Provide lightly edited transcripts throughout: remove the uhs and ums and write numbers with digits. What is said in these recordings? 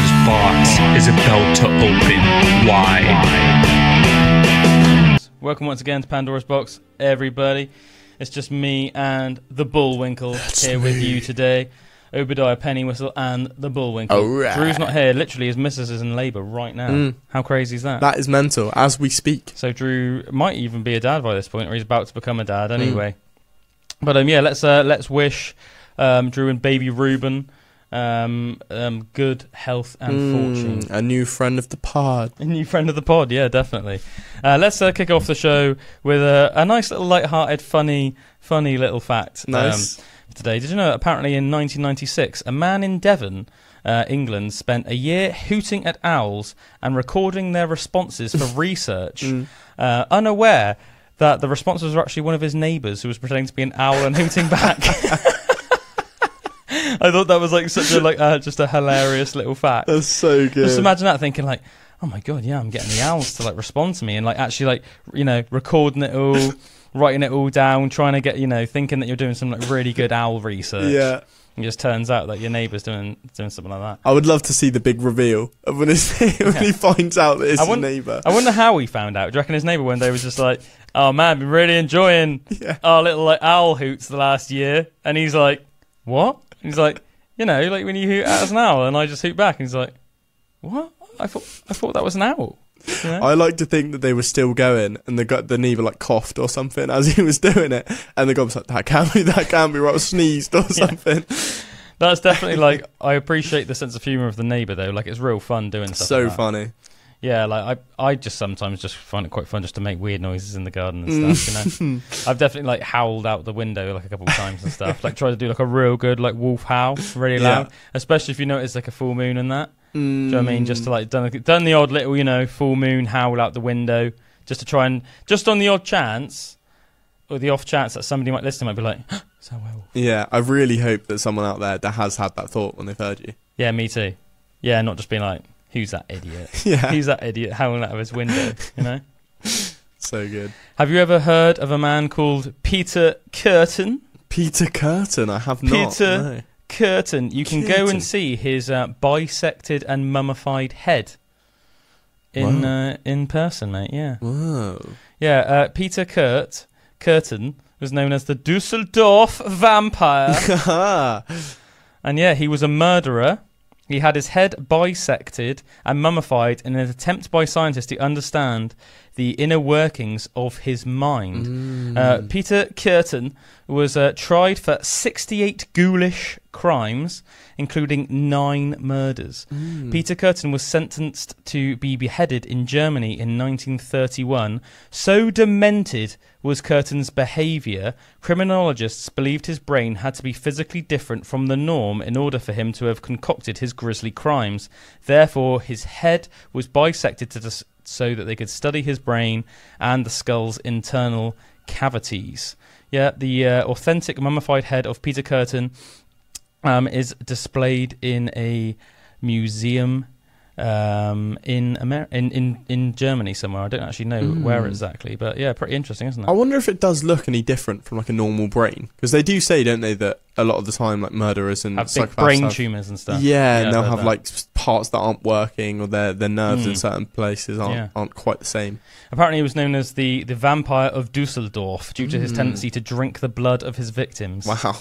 Pandora's box is about to open wide. Welcome once again to Pandora's box, everybody. It's just me and the Bullwinkle here with you today. Obadiah, Pennywhistle, and the Bullwinkle. Oh, right. Drew's not here. Literally, his missus is in labour right now. How crazy is that? That is mental, as we speak. So Drew might even be a dad by this point, or he's about to become a dad anyway. But yeah, let's wish Drew and baby Reuben good health and fortune. A new friend of the pod. A new friend of the pod, yeah, definitely. Let's kick off the show with a nice little light-hearted, funny little fact. Nice. Today, did you know that apparently in 1996, a man in Devon, England, spent a year hooting at owls and recording their responses for research, unaware that the responses were actually one of his neighbours who was pretending to be an owl and hooting back. I thought that was like such a just a hilarious little fact. That's so good. Just imagine that, thinking like, oh my god, yeah, I'm getting the owls to like respond to me and like actually like, you know, recording it all, writing it all down, trying to get, you know, thinking that you're doing some like really good owl research. Yeah. It just turns out that your neighbour's doing something like that. I would love to see the big reveal of when he finds out that it's his neighbour. I wonder how he found out. Do you reckon his neighbour one day was just like, oh man, been really enjoying our little like owl hoots the last year? And he's like, what? And he's like, you know, like when you hoot at an owl and I just hoot back. And he's like, what? I thought that was an owl. You know? I like to think that they were still going and the neighbour like coughed or something as he was doing it, and the guy was like, that can't be right, or sneezed or something. That's definitely like, I appreciate the sense of humour of the neighbour though. Like it's real fun doing stuff. So like that. funny. Yeah, like I just sometimes just find it quite fun just to make weird noises in the garden and stuff, you know. I've definitely like howled out the window like a couple of times and stuff. Like tried to do like a real good like wolf howl, really loud. Especially if you notice like a full moon and that. Do you know what I mean? Just to like done the odd little, you know, full moon howl out the window, just to try and just on the odd chance or the off chance that somebody might listen might be like, it's a werewolf. Yeah, I really hope that someone out there that has had that thought when they've heard you. Yeah, me too. Yeah, not just being like, who's that idiot? Yeah. Who's that idiot howling out of his window, you know? So good. Have you ever heard of a man called Peter Curtin? Peter Curtin? I have not. Peter Curtin. You can go and see his bisected and mummified head in person, mate. Yeah. Whoa. Yeah. Peter Curtin was known as the Dusseldorf Vampire, and yeah, he was a murderer. He had his head bisected and mummified in an attempt by scientists to understand the inner workings of his mind. Peter Curtin was tried for 68 ghoulish crimes, including 9 murders. Peter Curtin was sentenced to be beheaded in Germany in 1931. So demented was Curtin's behaviour, criminologists believed his brain had to be physically different from the norm in order for him to have concocted his grisly crimes. Therefore, his head was bisected so that they could study his brain and the skull's internal cavities. Yeah, the authentic mummified head of Peter Curtin is displayed in a museum in Germany somewhere. I don't actually know where exactly, but yeah, pretty interesting, isn't it? I wonder if it does look any different from like a normal brain, because they do say, don't they, that a lot of the time like murderers and have big psychopaths brain tumours and stuff. Yeah, and they'll have like parts that aren't working, or their nerves in certain places aren't quite the same. Apparently he was known as the vampire of Dusseldorf due to his tendency to drink the blood of his victims. Wow.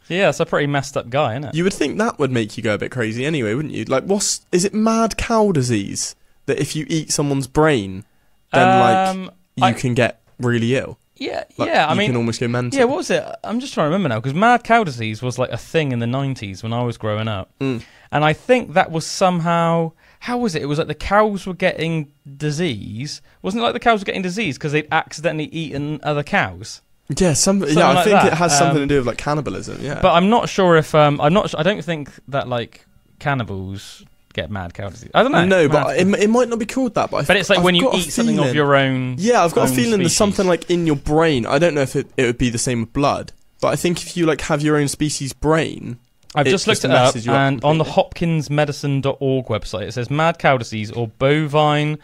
Yeah, it's a pretty messed up guy, isn't it? You would think that would make you go a bit crazy anyway, wouldn't you? Like, is it mad cow disease that if you eat someone's brain, then you can get really ill? Yeah, like, yeah. I mean, you can almost go mental. Yeah, what was it? I'm just trying to remember now, because mad cow disease was like a thing in the 90s when I was growing up, and I think that was somehow. How was it? It was like the cows were getting disease. Wasn't it like the cows were getting disease because they'd accidentally eaten other cows? Yeah, I think it has something to do with like cannibalism. Yeah, but I'm not sure if I don't think that like cannibals get mad cow disease. I don't know. No, but it might not be called that. But it's like when you eat something of your own. Yeah, I've got a feeling species. There's something like in your brain. I don't know if it would be the same with blood, but I think if you like have your own species brain. I've just looked it up, and on the hopkinsmedicine.org website, it says mad cow disease or bovine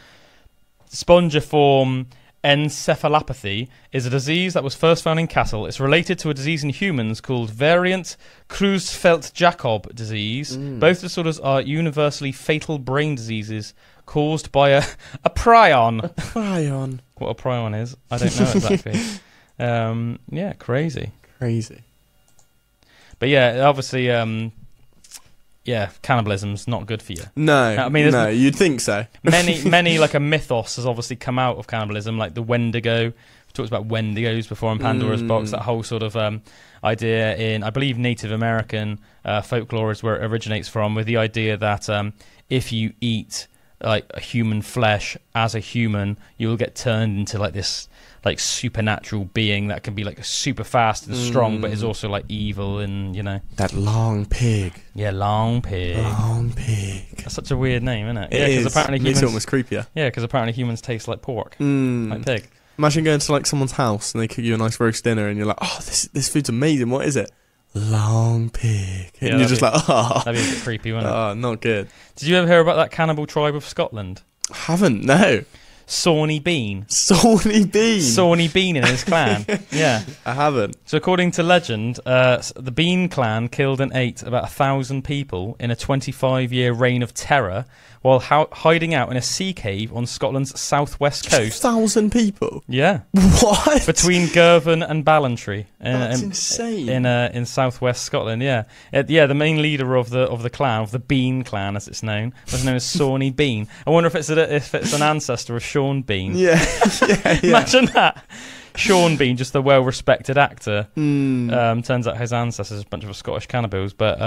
spongiform encephalopathy is a disease that was first found in cattle. It's related to a disease in humans called variant Creutzfeldt-Jakob disease. Both disorders are universally fatal brain diseases caused by a prion. A prion. What a prion is, I don't know exactly. Yeah, crazy. But yeah, obviously, cannibalism's not good for you. No, I mean, no, you'd think so. many like a mythos has obviously come out of cannibalism, like the Wendigo. We talked about Wendigos before in Pandora's box. That whole sort of idea in, I believe, Native American folklore is where it originates from, with the idea that if you eat like a human flesh as a human, you will get turned into like this like supernatural being that can be like super fast and strong, but is also like evil, and that long pig. Yeah, long pig. That's such a weird name, isn't it? It is. Apparently humans, makes it almost creepier. Yeah, because apparently humans taste like pork, like pig. Imagine going to like someone's house and they cook you a nice roast dinner, and you're like, "Oh, this food's amazing. What is it?" Long pig. And you're just like, "Oh, that'd be a bit creepy, wouldn't it?" Oh, not good. Did you ever hear about that cannibal tribe of Scotland? I haven't. No. Sawney Bean. Sawney Bean in his clan. Yeah. I haven't. So according to legend, the Bean clan killed and ate about 1,000 people in a 25-year reign of terror while hiding out in a sea cave on Scotland's southwest coast. 1,000 people? Yeah. What? Between Girvan and Ballantrae. That's insane. In southwest Scotland, yeah. The main leader of the clan, of the Bean clan as it's known, was known as Sawney Bean. I wonder if it's an ancestor of Sean Bean. Yeah. Imagine that. Sean Bean, just a well-respected actor. Turns out his ancestors are a bunch of Scottish cannibals. But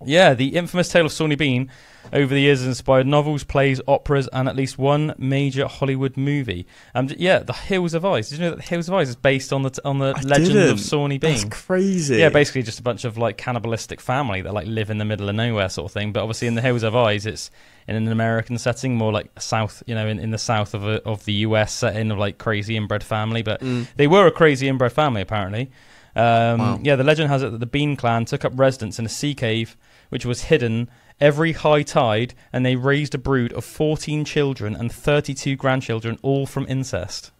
the infamous tale of Sawney Bean over the years has inspired novels, plays, operas, and at least one major Hollywood movie. The Hills of Ice. Did you know that The Hills of Ice is based on the legend of Sawney Bean? That's crazy. Yeah, basically just a bunch of like cannibalistic family that like live in the middle of nowhere sort of thing. But obviously in The Hills of Ice, it's in an American setting, more like south, in the south of the US setting of like crazy inbred family. But they were a crazy inbred family apparently. Wow. Yeah, the legend has it that the Bean clan took up residence in a sea cave which was hidden every high tide, and they raised a brood of 14 children and 32 grandchildren, all from incest.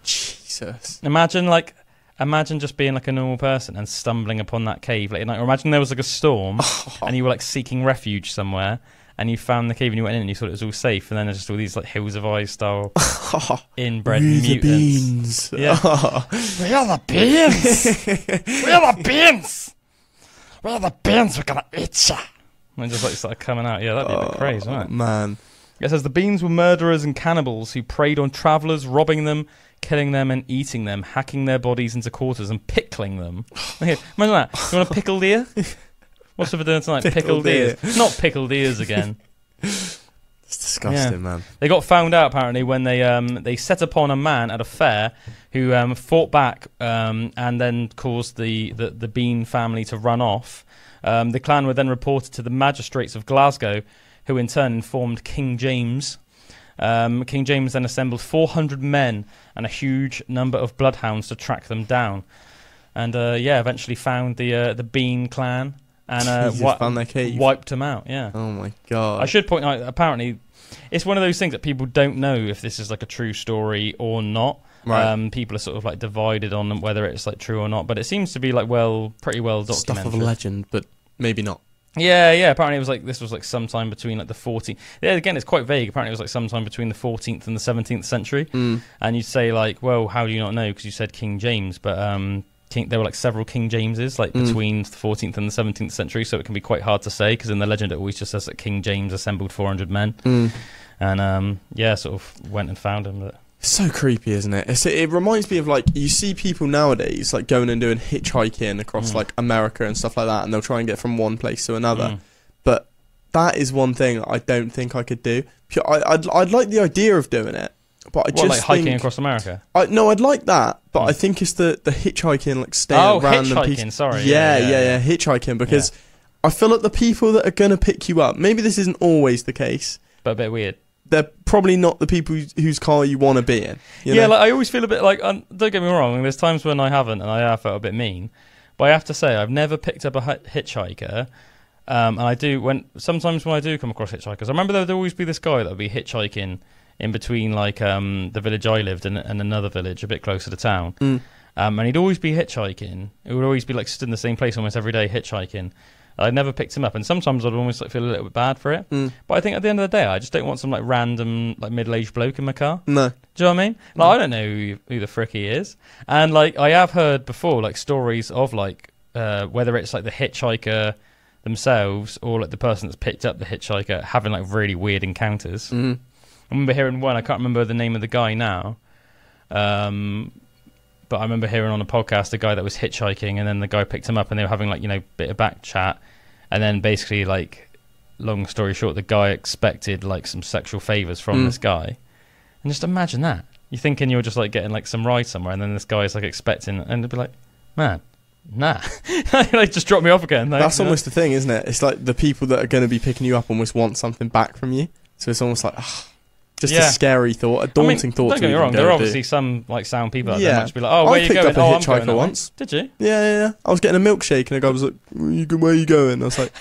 Jesus. Imagine just being like a normal person and stumbling upon that cave late at night. Or imagine there was like a storm and you were like seeking refuge somewhere and you found the cave and you went in and you thought it was all safe, and then there's just all these like Hills of Ice style inbred mutants. The beans. Yeah. We are the beans. We are the beans. We are the beans. We're gonna eat ya. And just like started coming out. Yeah, that'd be a bit crazy, wouldn't it? Man. It says the Beans were murderers and cannibals who preyed on travellers, robbing them, killing them and eating them, hacking their bodies into quarters and pickling them. Imagine that. You want a pickled ear? What's for dinner tonight? Pickled ears. Not pickled ears again. It's disgusting, man. They got found out apparently when they set upon a man at a fair who fought back and then caused the Bean family to run off. The clan were then reported to the magistrates of Glasgow, who in turn informed King James. King James then assembled 400 men and a huge number of bloodhounds to track them down. And eventually found the Bean clan and found their cave. Wiped them out. Yeah. Oh my god. I should point out, apparently, it's one of those things that people don't know if this is like a true story or not. Right. People are sort of like divided on whether it's like true or not, but it seems to be like pretty well documented. Stuff of a legend, but maybe not. Yeah. Apparently, this was like sometime between like the 14th. Yeah, again, it's quite vague. Apparently, it was like sometime between the 14th and the 17th century. And you'd say like, well, how do you not know? Because you said King James, but there were like several King Jameses like between the 14th and the 17th century, so it can be quite hard to say because in the legend it always just says that King James assembled 400 men, and sort of went and found him. But it's so creepy, isn't it? It reminds me of like you see people nowadays like going and doing hitchhiking across like America and stuff like that, and they'll try and get from one place to another. But that is one thing I don't think I could do. I'd like the idea of doing it. But I just like hiking across America? No, I'd like that, but I think it's the hitchhiking, like staying at random hitchhiking, pieces. Sorry. Yeah, hitchhiking, because I feel like the people that are going to pick you up, maybe this isn't always the case, but a bit weird. They're probably not the people whose car you want to be in. You know? Like I always feel a bit like, don't get me wrong, there's times when I haven't, and I have felt a bit mean, but I have to say, I've never picked up a hitchhiker. And I do sometimes when I do come across hitchhikers. I remember there would always be this guy that would be hitchhiking in between like the village I lived in and another village a bit closer to town. And he'd always be hitchhiking. It would always be like stood in the same place almost every day hitchhiking. I never picked him up, and sometimes I'd almost like feel a little bit bad for it. But I think at the end of the day, I just don't want some like random like middle-aged bloke in my car. No. Do you know what I mean? Like I don't know who the frick he is, and like I have heard before like stories of like whether it's like the hitchhiker themselves or like the person that's picked up the hitchhiker having like really weird encounters. I remember hearing one. I can't remember the name of the guy now. But I remember hearing on a podcast a guy that was hitchhiking, and then the guy picked him up, and they were having like bit of back chat, and then basically like, long story short, the guy expected like some sexual favors from this guy, and just imagine that you're thinking you're just like getting like some ride somewhere, and then this guy's like expecting, and they'd be like, man, nah, like just drop me off again. Like, that's almost the thing, isn't it? It's like the people that are going to be picking you up almost want something back from you, so it's almost like. Just a scary thought, a daunting thought. Don't get me wrong. There are obviously some like sound people out there might just be like, "Oh, where I you picked going?" up a hitchhiker once. Did you? Yeah. I was getting a milkshake, and a guy was like, "Where are you going?" I was like,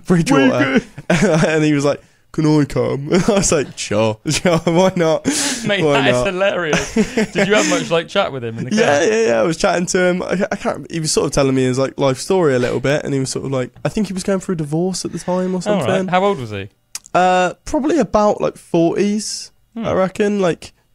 "Bridgewater," and he was like, "Can I come?" And I was like, "Sure, why not?" Mate, that is hilarious. Did you have much like chat with him in the car? Yeah. I was chatting to him. I can't. He was sort of telling me his like life story a little bit, and he was sort of like, I think he was going through a divorce at the time or something. Right. How old was he? Probably about like 40s. I reckon,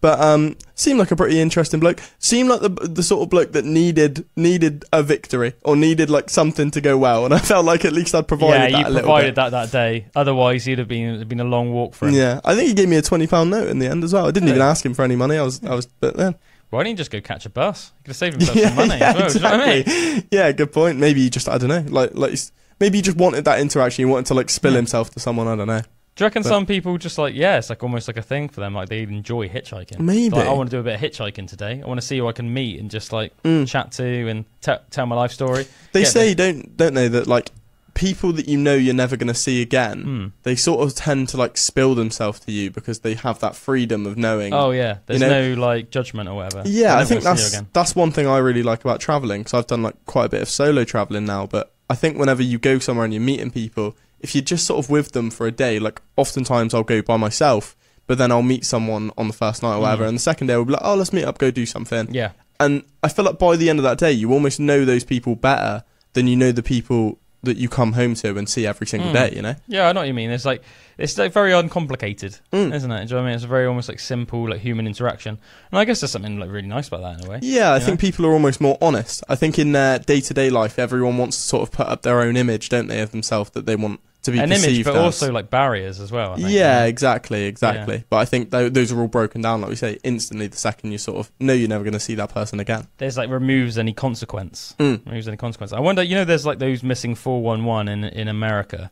but seemed like a pretty interesting bloke. Seemed like the sort of bloke that needed a victory or needed like something to go well, and I felt like at least I'd provided that a little bit. Yeah, you provided that day. Otherwise, it'd have been a long walk for him. Yeah, I think he gave me a £20 note in the end as well. I didn't even ask him for any money. I was, but then. Why didn't he just go catch a bus? He could have saved himself some money as well. Exactly. Do you know what I mean? Yeah, good point. Maybe he just, I don't know, like maybe he just wanted that interaction. He wanted to like spill himself to someone. I don't know. Do you reckon some people just like, it's like almost like a thing for them, like they enjoy hitchhiking? Maybe. Like, I want to do a bit of hitchhiking today. I want to see who I can meet and just like chat to and tell my life story. They say, don't they, that like people that you know you're never going to see again, they sort of tend to like spill themselves to you because they have that freedom of knowing. Oh yeah, there's no like judgment or whatever. Yeah, I think that's one thing I really like about traveling, because I've done like quite a bit of solo traveling now, but I think whenever you go somewhere and you're meeting people, if you're just sort of with them for a day, like oftentimes I'll go by myself, but then I'll meet someone on the first night or whatever, and the second day we'll be like, oh, let's meet up, go do something. Yeah. And I feel like by the end of that day, you almost know those people better than you know the people that you come home to and see every single day, you know? Yeah, I know what you mean. It's like very uncomplicated, isn't it? Do you know what I mean? It's a very almost like simple like human interaction. And I guess there's something like really nice about that in a way. Yeah, I think people are almost more honest. I think in their day-to-day life, everyone wants to sort of put up their own image, don't they, of themselves that they want to be perceived image, but as. Also like barriers as well, I think. Yeah, exactly. Yeah. But I think those are all broken down, like we say, instantly the second you sort of know you're never going to see that person again. There's like removes any consequence. Removes any consequence. I wonder, there's like those missing 411 in America.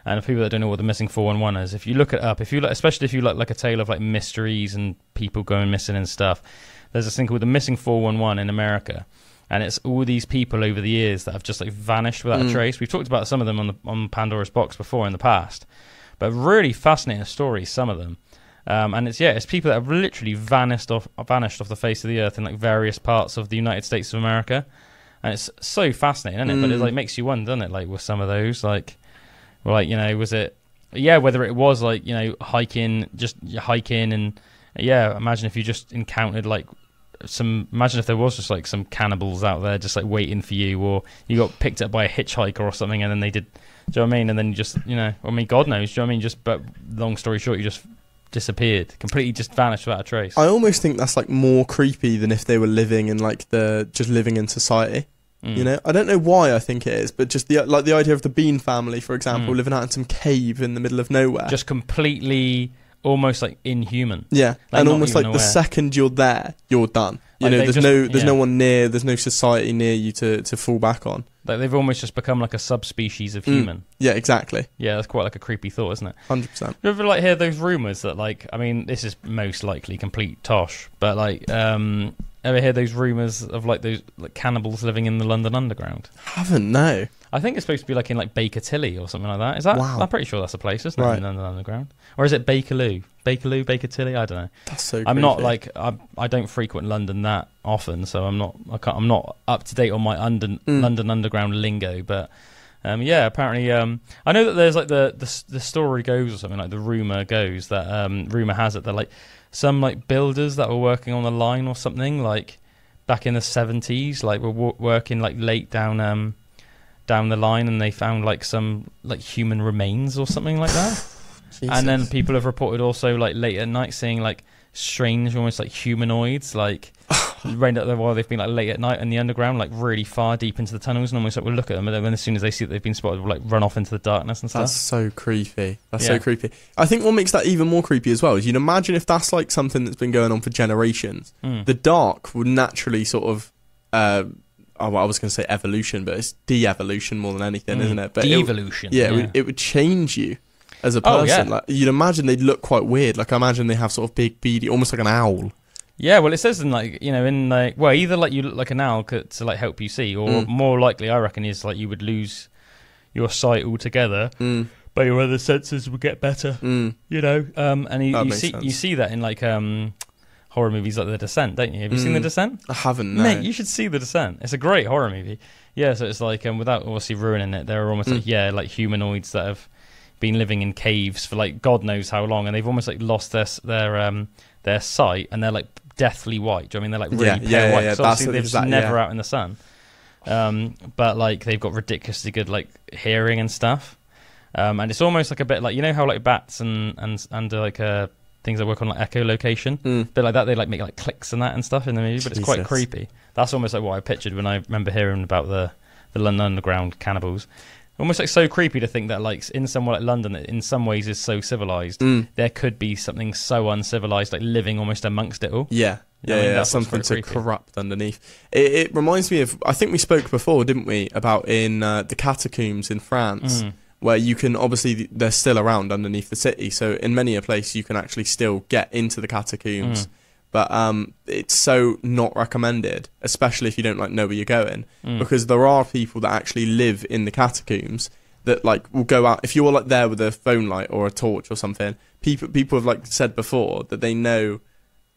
And for people that don't know what the missing 411 is, if you look it up, especially if you like a tale of like mysteries and people going missing and stuff, there's this thing called the missing 411 in America. And it's all these people over the years that have just like vanished without a trace. We've talked about some of them on Pandora's Box before in the past, but really fascinating stories, some of them. And it's people that have literally vanished off the face of the earth in like various parts of the United States of America. And it's so fascinating, isn't it? But it like makes you wonder, doesn't it? Like with some of those, like was it? Yeah, whether it was like hiking and imagine if you just encountered like. Imagine if there was just like some cannibals out there just like waiting for you, or you got picked up by a hitchhiker or something, and then they did, do you know what I mean? And then you just, God knows, do you know what I mean? But long story short, you just disappeared, completely just vanished without a trace. I almost think that's like more creepy than if they were living in like just living in society. I don't know why I think it is, but just the idea of the Bean family, for example, living out in some cave in the middle of nowhere, just completely. Almost like inhuman. Yeah, like and almost like the second you're there, you're done. There's no one near, there's no society near you to fall back on. Like they've almost just become like a subspecies of human. Yeah, exactly. Yeah, that's quite like a creepy thought, isn't it? 100%. You ever like hear those rumours that like, I mean, this is most likely complete tosh, but like, ever hear those rumours of like those like cannibals living in the London Underground? Haven't, no. I think it's supposed to be like in like Baker Tilly or something like that. Is that? Wow. I'm pretty sure that's a place, isn't it? In London Underground, or is it Bakerloo, Baker Tilly? I don't know. That's so. I'm not like I don't frequent London that often, so I'm not up to date on my London Underground lingo. But Yeah, apparently, I know that there's like the story goes or something, like the rumor goes that rumor has it that like some like builders that were working on the line or something like back in the 70s, like were working like late down the line, and they found like some like human remains or something like that. And then people have reported also like late at night seeing like strange, almost like humanoids, like rained up there while they've been like late at night in the underground, like really far deep into the tunnels, and almost like we'll look at them, and then as soon as they see that they've been spotted, we'll like run off into the darkness and stuff. That's so creepy. So creepy. I think what makes that even more creepy as well is you'd imagine if that's like something that's been going on for generations, the dark would naturally sort of I was going to say evolution, but it's de-evolution more than anything, isn't it? But de-evolution. It would change you as a person. Like, you'd imagine they'd look quite weird. Like I imagine they have sort of big beady, almost like an owl. Yeah, well, it says in like, you know, in like, well, either like you look like an owl to like help you see, or more likely, I reckon, is like you would lose your sight altogether, but your other senses would get better. You know, and you see that in like horror movies like The Descent, don't you? Have you seen The Descent? I haven't. No. Mate, you should see The Descent. It's a great horror movie. Yeah, so it's like without obviously ruining it, there are almost like humanoids that have been living in caves for like God knows how long, and they've almost like lost their sight, and they're like deathly white. Do you know what I mean? They're like really pale white. So obviously they're just never out in the sun. But like they've got ridiculously good like hearing and stuff. And it's almost like a bit like, you know how like bats and like things that work on like echolocation, bit like that. They like make like clicks and that and stuff in the movie, but it's quite creepy. That's almost like what I pictured when I remember hearing about the London Underground cannibals. Almost like so creepy to think that like in somewhere like London that in some ways is so civilized, there could be something so uncivilized like living almost amongst it all. That's something to corrupt underneath. It reminds me of, I think we spoke before, didn't we, about in the catacombs in France, where you can, obviously they're still around underneath the city, so in many a place you can actually still get into the catacombs. But it's so not recommended, especially if you don't like know where you're going, because there are people that actually live in the catacombs that like will go out. If you're like there with a phone light or a torch or something, people have like said before that they know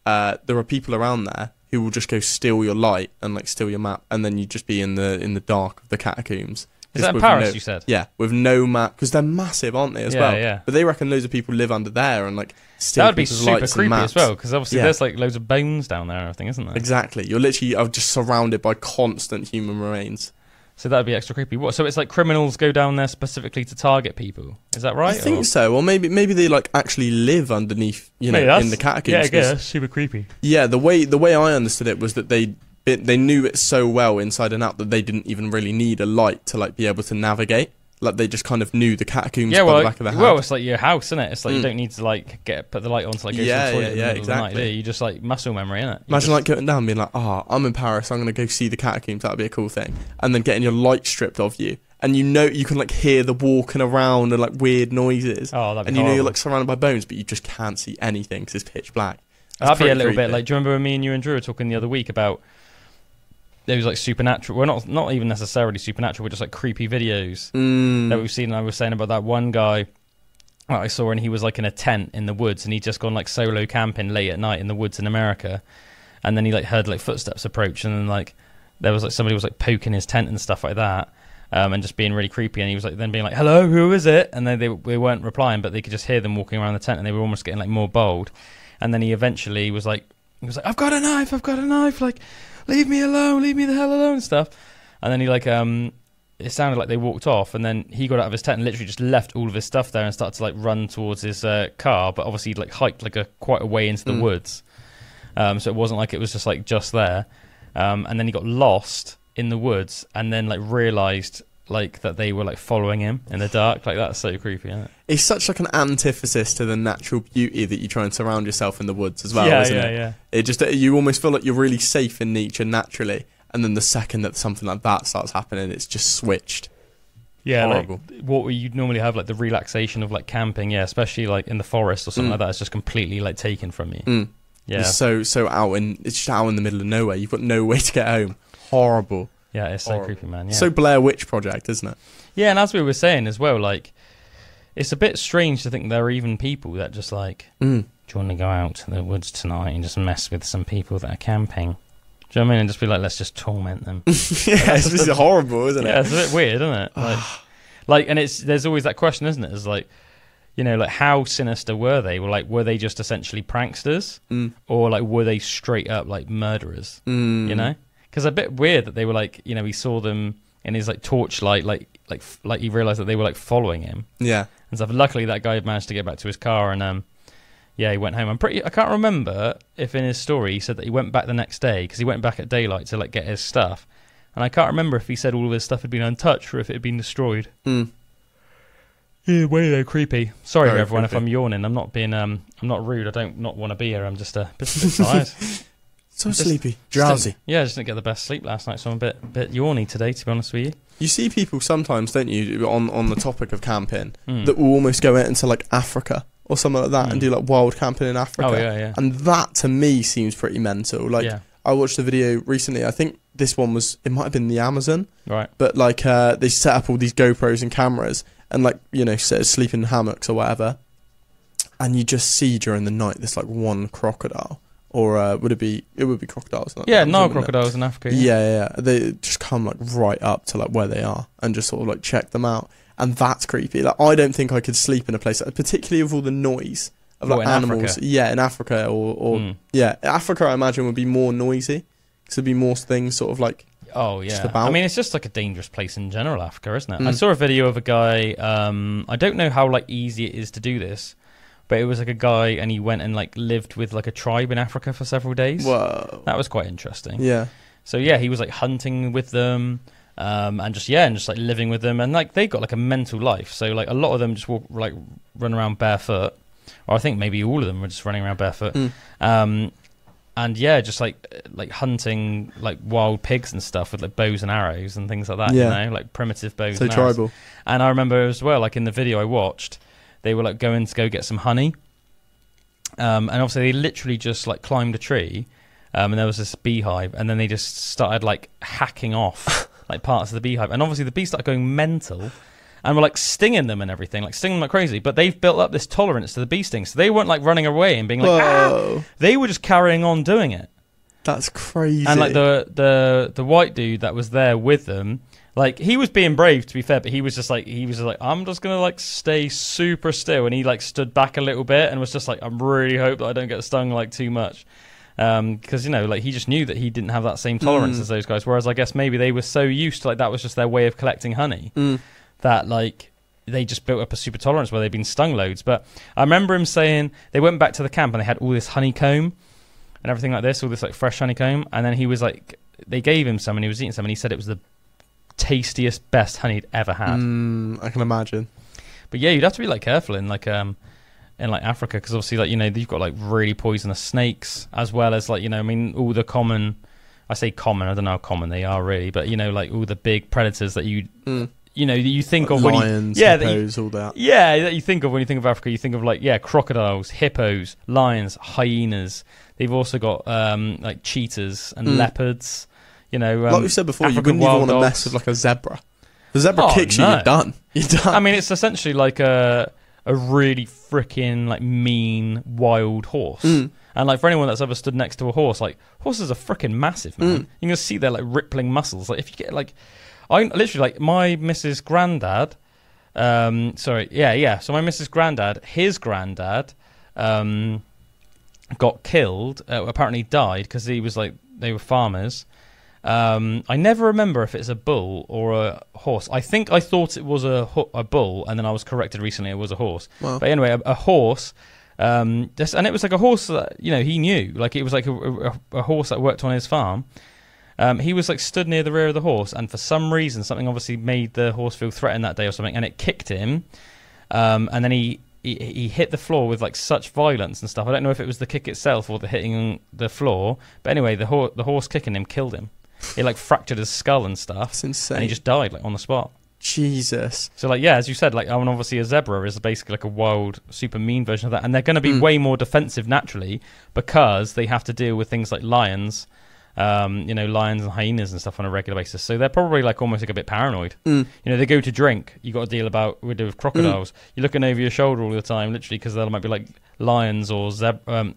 there are people around there who will just go steal your light and like steal your map, and then you just be in the dark of the catacombs. Is that in Paris, you said? Yeah, with no map, because they're massive, aren't they, as well? Yeah. But they reckon loads of people live under there and like steal that would be people's super lights creepy and maps. as well, because obviously there's like loads of bones down there and everything, isn't there? Exactly. You're literally just surrounded by constant human remains. So that would be extra creepy. What? So it's like criminals go down there specifically to target people. Is that right? I think so. Or maybe they like actually live underneath, you know, in the catacombs. Yeah, I guess that's super creepy. Yeah, the way I understood it was that they knew it so well inside and out that they didn't even really need a light to like be able to navigate. Like they just kind of knew the catacombs by the back of their hand. Well, it's like your house, isn't it? It's like you don't need to like put the light on to like go to the toilet in the middle of the night, do you? You just like muscle memory, innit? Imagine like going down and being like, I'm in Paris, I'm going to go see the catacombs, that'd be a cool thing. And then getting your light stripped of you. And you know you can like hear the walking around and like weird noises. Oh, that'd be And you know you're like surrounded by bones, but you just can't see anything because it's pitch black. That'd be a little bit like, do you remember when me and you and Drew were talking the other week about there was like supernatural, well not even necessarily supernatural, but just like creepy videos that we've seen. And I was saying about that one guy that I saw, and he was like in a tent in the woods, and he'd just gone like solo camping late at night in the woods in America, and then he like heard like footsteps approach, and then like there was like somebody was like poking his tent and stuff like that, and just being really creepy, and he was like then being like, hello, who is it? And then they weren't replying, but they could just hear them walking around the tent, and they were almost getting like more bold. And then he eventually was like I've got a knife, like leave me alone, leave me the hell alone and stuff. And then he like it sounded like they walked off, and then he got out of his tent and literally just left all of his stuff there and started to like run towards his car, but obviously like hiked like quite a way into the woods, so it wasn't like it was just there, and then he got lost in the woods, and then like realized like that they were like following him in the dark. Like that's so creepy, isn't it? It's such like an antithesis to the natural beauty that you try and surround yourself in the woods as well, isn't it? Yeah. It just, you almost feel like you're really safe in nature naturally, and then the second that something like that starts happening, it's just switched. Yeah, horrible. Like what you'd normally have like the relaxation of like camping, especially like in the forest or something like that, it's just completely like taken from you. Yeah, it's so it's just out in the middle of nowhere. You've got no way to get home. Horrible. Yeah, it's so creepy, man. Yeah. So Blair Witch Project, isn't it? Yeah, and as we were saying as well, like, it's a bit strange to think there are even people that just like, do you want to go out to the woods tonight and just mess with some people that are camping? Do you know what I mean? And just be like, let's just torment them. Yeah, it's just horrible, isn't it? Yeah, it's a bit weird, isn't it? Like, Like, and there's always that question, isn't it? It's like, you know, like how sinister were they? Were they just essentially pranksters, or like were they straight up like murderers? You know, because a bit weird that they were like, you know, he saw them in his like torchlight, like he realized that they were like following him. Yeah, and stuff. Luckily, that guy had managed to get back to his car, and yeah, he went home. I can't remember if in his story he said that he went back the next day because he went back at daylight to like get his stuff, and I can't remember if he said all of his stuff had been untouched or if it had been destroyed. Yeah, way though creepy. Sorry everyone if I'm yawning. I'm not being I'm not rude. I don't not want to be here. I'm just a bit tired. So sleepy, drowsy. I just didn't get the best sleep last night, so I'm a bit yawny today, to be honest with you. You see people sometimes, don't you, on the topic of camping, that will almost go out into like Africa or something like that and do like wild camping in Africa. Oh yeah. And that to me seems pretty mental. Like I watched a video recently. I think this one it might have been the Amazon, right? But like they set up all these GoPros and cameras and like, you know, sleep in hammocks or whatever, and you just see during the night this like one crocodile. Or it would be crocodiles. Yeah, Nile crocodiles in Africa. Yeah. They just come like right up to like where they are and just sort of like check them out, and that's creepy. Like I don't think I could sleep in a place, particularly with all the noise of like animals. Africa? Yeah, in Africa or Africa I imagine would be more noisy because there'd be more things sort of like. Oh yeah, I mean it's just like a dangerous place in general, Africa, isn't it? I saw a video of a guy. I don't know how like easy it is to do this. But it was like a guy, and he went and like lived with like a tribe in Africa for several days. Whoa, that was quite interesting. Yeah. So yeah, he was like hunting with them, and just like living with them, and like they got like a mental life. So like a lot of them just run around barefoot, or I think maybe all of them were just running around barefoot. And yeah, just like hunting like wild pigs and stuff with like bows and arrows and things like that. Yeah. You know, like primitive bows. So and arrows. Tribal. And I remember as well, like in the video I watched. They were like going to go get some honey, and obviously they literally just like climbed a tree, and there was this beehive, and then they just started like hacking off like parts of the beehive, and obviously the bees started going mental, and were like stinging them and everything, like stinging them like crazy. But they've built up this tolerance to the bee stings, so they weren't like running away and being like, ah! They were just carrying on doing it. That's crazy. And like the white dude that was there with them. Like he was being brave, to be fair, but he was just like I'm just gonna like stay super still, and he like stood back a little bit and was just like, I'm really hope that I don't get stung like too much, because you know like he just knew that he didn't have that same tolerance as those guys. Whereas I guess maybe they were so used to like that was just their way of collecting honey that like they just built up a super tolerance where they'd been stung loads. But I remember him saying they went back to the camp and they had all this honeycomb and everything like this, all this like fresh honeycomb, and then he was like they gave him some and he was eating some and he said it was the tastiest, best honey he'd ever had. I can imagine. But yeah, you'd have to be like careful in like Africa, because obviously like, you know, you've got like really poisonous snakes, as well as like, you know, I mean all the common, I say common, I don't know how common they are really, but you know, like all the big predators that you know that you think like of lions, when hippos, all that. Yeah, that you think of when you think of Africa. You think of like crocodiles, hippos, lions, hyenas. They've also got like cheetahs and leopards. You know, like we said before, you wouldn't even want to mess with like a zebra. The zebra kicks you, you're done. You're done. I mean, it's essentially like a really freaking like mean wild horse. And like for anyone that's ever stood next to a horse, like horses are freaking massive, man. You can see their like rippling muscles. Like if you get like, I literally like my Mrs. Granddad. So my Mrs. Granddad, his granddad, got killed. Apparently died because he was like they were farmers. I never remember if it's a bull or a horse. I think I thought it was a bull, and then I was corrected recently it was a horse. Wow. But anyway, a horse, and it was like a horse that, you know, he knew. Like it was like a horse that worked on his farm. He was like stood near the rear of the horse, and for some reason something obviously made the horse feel threatened that day or something, and it kicked him, and then he hit the floor with like such violence and stuff. I don't know if it was the kick itself or the hitting the floor, but anyway, the horse kicking him killed him. He like fractured his skull and stuff. That's insane. And he just died like on the spot. Jesus. So like, yeah, as you said, like, I mean, obviously a zebra is basically like a wild, super mean version of that, and they're going to be way more defensive naturally because they have to deal with things like lions, you know, lions and hyenas and stuff on a regular basis. So they're probably like almost like a bit paranoid. You know, they go to drink, you got to deal with crocodiles. You're looking over your shoulder all the time, literally, because there might be like lions or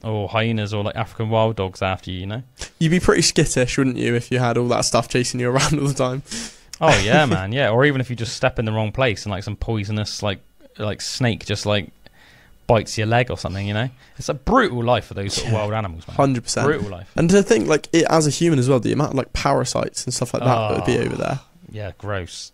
or hyenas or like African wild dogs after you. You know, you'd be pretty skittish, wouldn't you, if you had all that stuff chasing you around all the time? Oh yeah, man, yeah. Or even if you just step in the wrong place and like some poisonous like snake just like bites your leg or something, you know. It's a brutal life for those sort of wild animals, man. 100%. Brutal life. And to think, like, as a human as well, the amount of like parasites and stuff like that would be over there. Yeah, gross.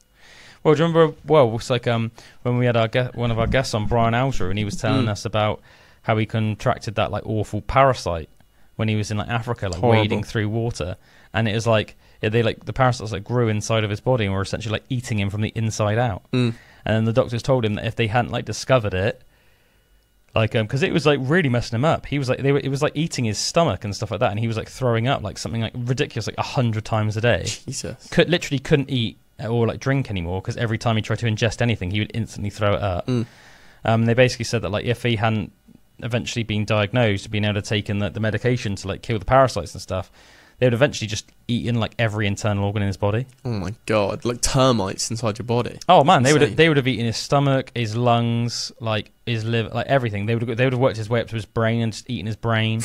Well, do you remember? Well, it's like when we had one of our guests on, Brian Alsher, and he was telling us about how he contracted that like awful parasite when he was in like Africa, like wading through water, and it was like the parasites like grew inside of his body and were essentially like eating him from the inside out. And then the doctors told him that if they hadn't like discovered it, like because it was like really messing him up, he was like it was like eating his stomach and stuff like that, and he was like throwing up like something like ridiculous, like 100 times a day. Jesus. Literally couldn't eat or like drink anymore because every time he tried to ingest anything, he would instantly throw it up. They basically said that like if he hadn't eventually been diagnosed, being able to take in the medication to like kill the parasites and stuff, they would eventually just eat in like every internal organ in his body. Oh my god, like termites inside your body. Oh man, they would have eaten his stomach, his lungs, like his liver, like everything. They would have worked his way up to his brain and just eaten his brain.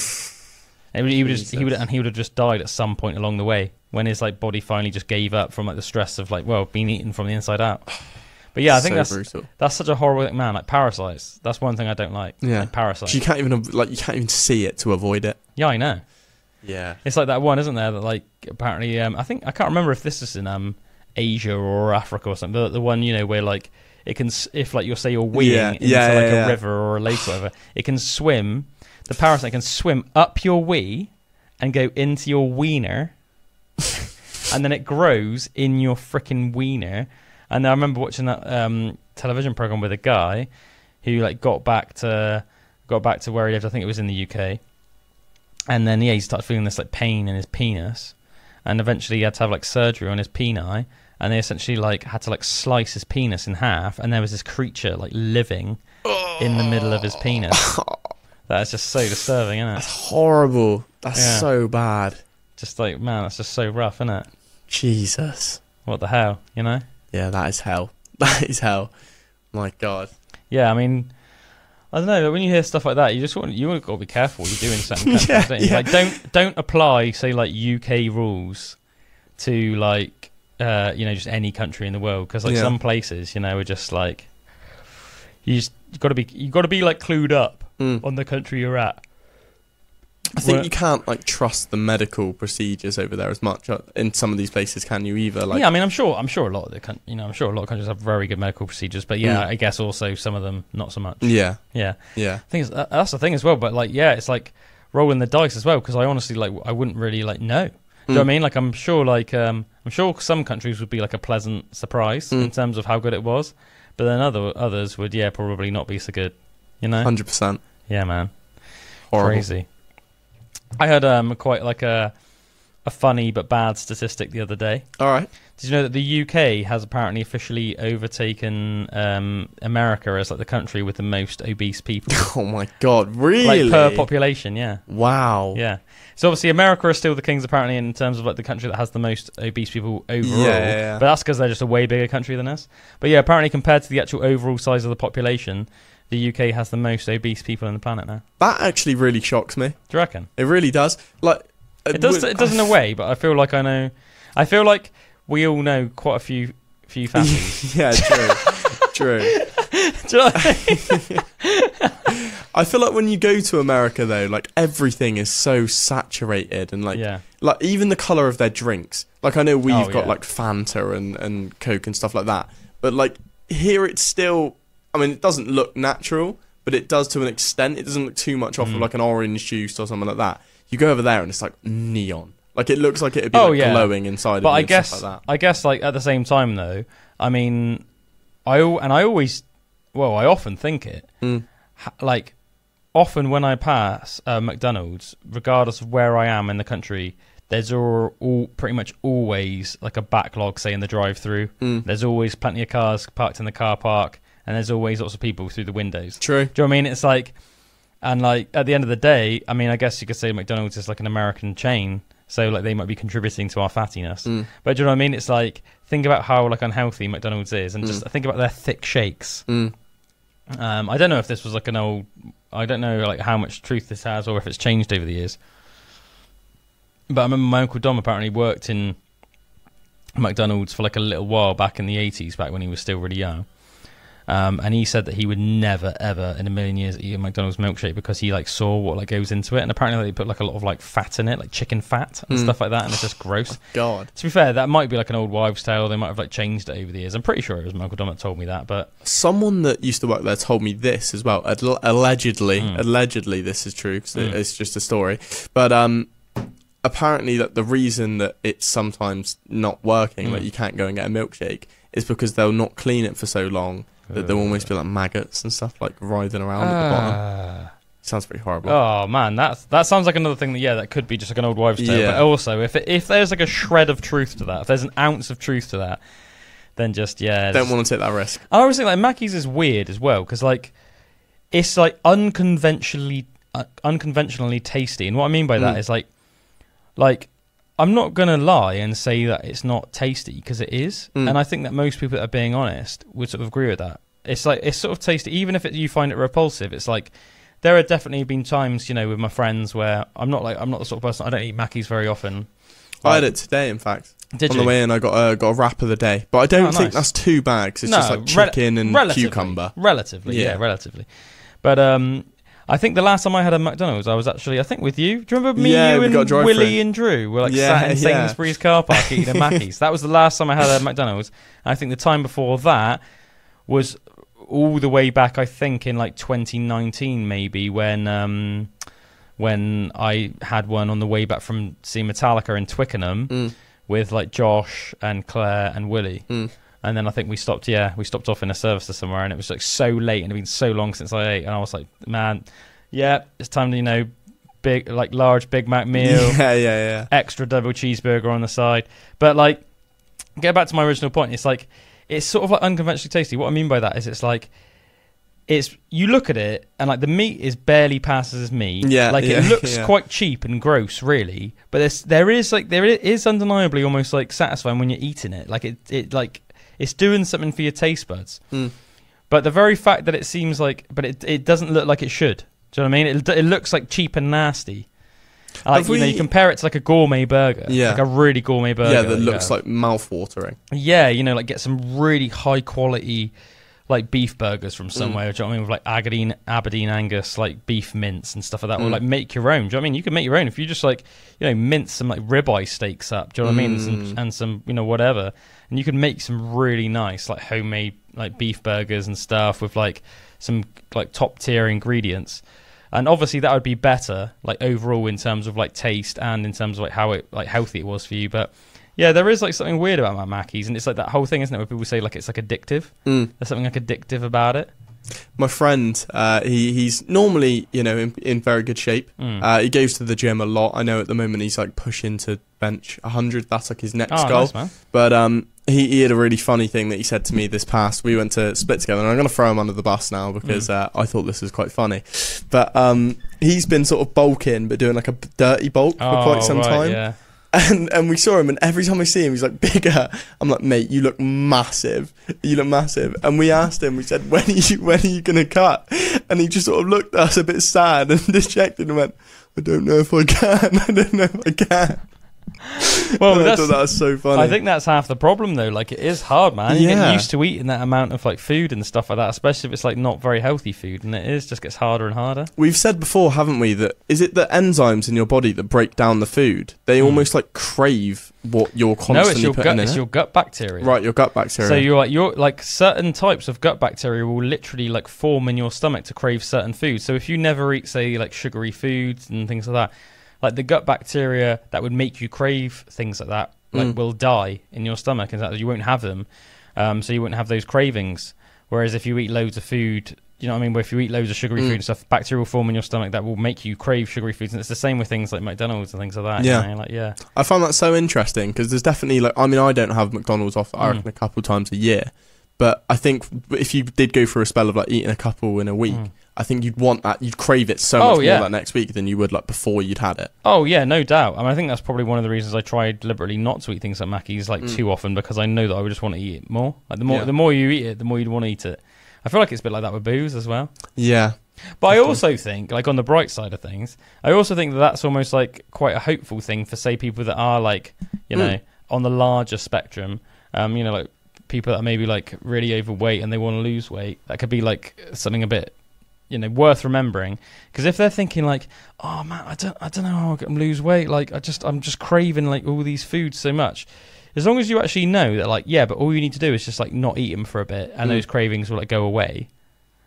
He would have just died at some point along the way when his like body finally just gave up from like the stress of like being eaten from the inside out. But yeah, I think that's such a horrible thing, man. Like parasites, that's one thing I don't like. Yeah, like parasites. You can't even see it to avoid it. Yeah, I know. Yeah, it's like that one, isn't there? That like apparently, I can't remember if this is in Asia or Africa or something. The one, you know, where like it can, if like you're weeing into a river or a lake or whatever, it can swim. The parasite can swim up your wee and go into your wiener, and then it grows in your freaking wiener. And I remember watching that television program with a guy who like got back to where he lived. I think it was in the UK. And then he started feeling this like pain in his penis, and eventually he had to have like surgery on his peni, and they essentially like had to like slice his penis in half, and there was this creature like living in the middle of his penis. That's just so disturbing, isn't it? That's horrible. That's so bad. Just like, man, that's just so rough, isn't it? Jesus. What the hell, you know? Yeah, that is hell. That is hell. My God. Yeah, I mean, I don't know. When you hear stuff like that, you want to be careful. You're doing certain countries, don't you? Like, don't apply, say, like UK rules to like, just any country in the world, because like some places, you know, are just like, you got to be like clued up on the country you're at. I think you can't like trust the medical procedures over there as much in some of these places, can you? Either like, yeah, I mean, I'm sure a lot of countries have very good medical procedures, but I guess also some of them not so much. Yeah. I think that's the thing as well. But like, it's like rolling the dice as well, because I honestly I wouldn't really like know. Do you know what I mean? Like, I'm sure some countries would be like a pleasant surprise in terms of how good it was, but then others would probably not be so good. You know, 100%. Yeah, man. Horrible. Crazy. I heard quite like a funny but bad statistic the other day. All right. Did you know that the UK has apparently officially overtaken America as like the country with the most obese people? Oh my God, really? Like per population, yeah. Wow. Yeah. So obviously America is still the kings apparently in terms of like the country that has the most obese people overall. Yeah. But that's because they're just a way bigger country than us. But yeah, apparently compared to the actual overall size of the population, the UK has the most obese people on the planet now. That actually really shocks me. Do you reckon? It really does. Like, it does in a way, but I feel like I know. I feel like we all know quite a few fatties. Yeah, true. Do you know what I mean? I feel like when you go to America though, like everything is so saturated and like even the colour of their drinks. Like I know we've got like Fanta and Coke and stuff like that, but like here it's still. I mean, it doesn't look natural, but it does to an extent. It doesn't look too much off of like an orange juice or something like that. You go over there and it's like neon. Like it looks like it'd be glowing inside. But of I you guess, stuff like that. I guess, like at the same time though, I mean, I often think it. Like, often when I pass McDonald's, regardless of where I am in the country, there's all pretty much always like a backlog, say in the drive-through. There's always plenty of cars parked in the car park. And there's always lots of people through the windows. True. Do you know what I mean? It's like, and like at the end of the day, I mean, I guess you could say McDonald's is like an American chain, so like they might be contributing to our fattiness. But do you know what I mean? It's like, think about how like unhealthy McDonald's is, and just think about their thick shakes. I don't know if this was like I don't know like how much truth this has, or if it's changed over the years. But I remember my Uncle Dom apparently worked in McDonald's for like a little while back in the 80s, back when he was still really young. And he said that he would never, ever in a million years eat a McDonald's milkshake because he like saw what like goes into it, and apparently they put like a lot of like fat in it, like chicken fat and stuff like that, and it's just gross. Oh, God. To be fair, that might be like an old wives' tale. They might have like changed it over the years. I'm pretty sure it was Michael Dommett told me that, but someone that used to work there told me this as well. Allegedly, this is true because it's just a story, but apparently that the reason that it's sometimes not working, like you can't go and get a milkshake, is because they'll not clean it for so long that there'll almost be like maggots and stuff like writhing around at the bottom. Sounds pretty horrible. Oh man, that sounds like another thing that could be just like an old wives' tale. But also, if there's like a shred of truth to that, if there's an ounce of truth to that, then just don't want to take that risk. I always think like Mackey's is weird as well because like it's like unconventionally tasty, and what I mean by that is like I'm not gonna lie and say that it's not tasty because it is, and I think that most people that are being honest would sort of agree with that. It's like it's sort of tasty, even if you find it repulsive. It's like there have definitely been times, with my friends where I'm not the sort of person. I don't eat Mackey's very often. I had it today, in fact. Did on you? the way in, I got a wrap of the day, but I don't think that's too bad because it's just like chicken and cucumber. Relatively. But I think the last time I had a McDonald's, I was actually, I think, with you. Do you remember me, you, and Willie and Drew were like sat in Sainsbury's car park eating a Mackey's? That was the last time I had a McDonald's. And I think the time before that was all the way back, I think, in like 2019 maybe, when I had one on the way back from seeing Metallica in Twickenham with like Josh and Claire and Willie. And then I think we stopped off in a service to somewhere, and it was like so late and it had been so long since I ate, and I was like, man, it's time to, large Big Mac meal, extra double cheeseburger on the side. But like, get back to my original point, it's like, it's sort of like unconventionally tasty. What I mean by that is it's like, you look at it and like the meat is barely passes as meat. It looks quite cheap and gross, really. But there is undeniably almost like satisfying when you're eating it. Like it's doing something for your taste buds. But the very fact that it seems like, but it doesn't look like it should. Do you know what I mean? It looks like cheap and nasty. Like, you compare it to like a gourmet burger. Like a really gourmet burger. Yeah, that looks like mouth-watering. Yeah, like get some really high quality like beef burgers from somewhere, do you know what I mean, with like Aberdeen Angus like beef mince and stuff like that, or like make your own. Do you know what I mean? You can make your own if you just like, mince some like ribeye steaks up, do you know what I mean, and some whatever, and you can make some really nice like homemade like beef burgers and stuff with like some like top tier ingredients. And obviously that would be better like overall in terms of like taste and in terms of like how it like healthy it was for you. But yeah, there is like something weird about Mackey's, and it's like that whole thing, isn't it, where people say like it's like addictive. There's something like addictive about it. My friend, he's normally, in very good shape. He goes to the gym a lot. I know at the moment he's like pushing to bench 100. That's like his next goal. Nice, man. But he had a really funny thing that he said to me this past. We went to Split together, and I'm going to throw him under the bus now because I thought this was quite funny. But he's been sort of bulking, but doing like a dirty bulk for quite some time. Yeah. And we saw him, and every time I see him, he's like bigger. I'm like, mate, you look massive. You look massive. And we asked him, we said, when are you going to cut? And he just sort of looked at us a bit sad and dejected and went, I don't know if I can. I don't know if I can. Well, I thought that was so funny. I think that's half the problem, though. Like, it is hard, man. You get used to eating that amount of like food and stuff like that, especially if it's like not very healthy food, and it just gets harder and harder. We've said before, haven't we, that is it the enzymes in your body that break down the food? They almost like crave what you're constantly putting in it. It's your gut bacteria. Right, your gut bacteria. So you're like certain types of gut bacteria will literally like form in your stomach to crave certain foods. So if you never eat, say, like sugary foods and things like that, like the gut bacteria that would make you crave things like that, like will die in your stomach, and you won't have them. So you won't have those cravings. Whereas if you eat loads of food, you know what I mean? Where if you eat loads of sugary food and stuff, bacteria will form in your stomach that will make you crave sugary foods. And it's the same with things like McDonald's and things like that. Yeah. I find that so interesting because there's definitely like, I mean, I don't have McDonald's off, I reckon, a couple times a year. But I think if you did go through a spell of like eating a couple in a week, I think you'd want that. You'd crave it so much more that next week than you would like before you'd had it. Oh yeah, no doubt. I mean, I think that's probably one of the reasons I try deliberately not to eat things like Mackey's like too often, because I know that I would just want to eat it more. Like the more you eat it, the more you'd want to eat it. I feel like it's a bit like that with booze as well. Yeah. But I also think, like on the bright side of things, I also think that that's almost like quite a hopeful thing for, say, people that are like, you know, on the larger spectrum, like people that are maybe like really overweight and they want to lose weight, that could be like something a bit, worth remembering. Because if they're thinking like, oh man, I don't know how I can lose weight, like I'm just craving like all these foods so much. As long as you actually know that, like, yeah, but all you need to do is just like not eat them for a bit, and those cravings will like go away.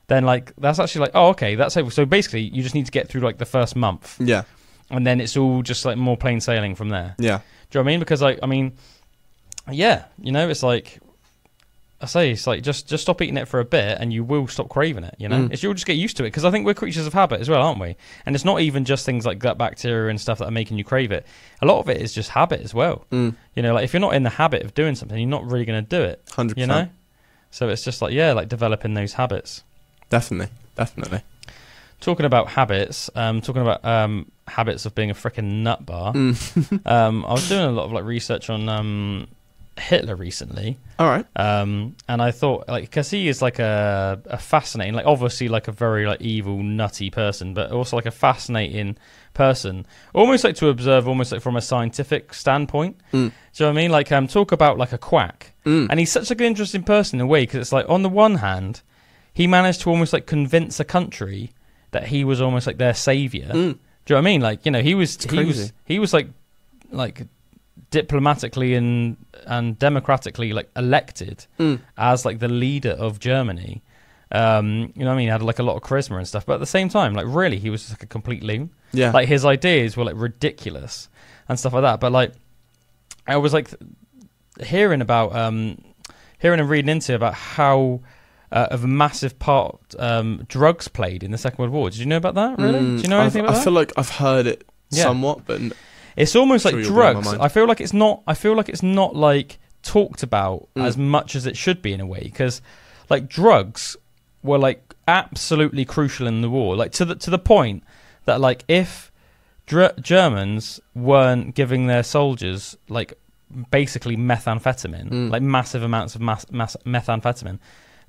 Then like that's actually like, oh, okay, that's over. So basically, you just need to get through like the first month. Yeah. And then it's all just like more plain sailing from there. Yeah. Do you know what I mean? Because like, yeah, it's like, I say, it's like just stop eating it for a bit and you will stop craving it, you'll just get used to it, because I think we're creatures of habit as well, aren't we? And it's not even just things like gut bacteria and stuff that are making you crave it. A lot of it is just habit as well. Like if you're not in the habit of doing something, you're not really going to do it. 100%. So it's just like, yeah, like developing those habits. Definitely. Talking about habits, habits of being a freaking nut bar. I was doing a lot of like research on Hitler recently. All right. And I thought, like, because he is like a fascinating, like obviously like a very like evil, nutty person, but also like a fascinating person, almost like to observe, almost like from a scientific standpoint. Do you know what I mean? Like, talk about like a quack. And he's such like an interesting person in a way, because it's like on the one hand, he managed to almost like convince a country that he was almost like their savior. Do you know what I mean? Like, he was like diplomatically and democratically like elected as like the leader of Germany. You know what I mean? He had like a lot of charisma and stuff, but at the same time, like really, he was just like a complete loon. Yeah. Like his ideas were like ridiculous and stuff like that. But like, I was like hearing and reading into about how of a massive part drugs played in the Second World War. Did you know about that? Really? Do you know anything about that? I feel like I've heard it somewhat, but it's almost like drugs. I feel like it's not like talked about as much as it should be in a way, because like drugs were like absolutely crucial in the war, like to the point that like if Germans weren't giving their soldiers like basically methamphetamine, like massive amounts of methamphetamine,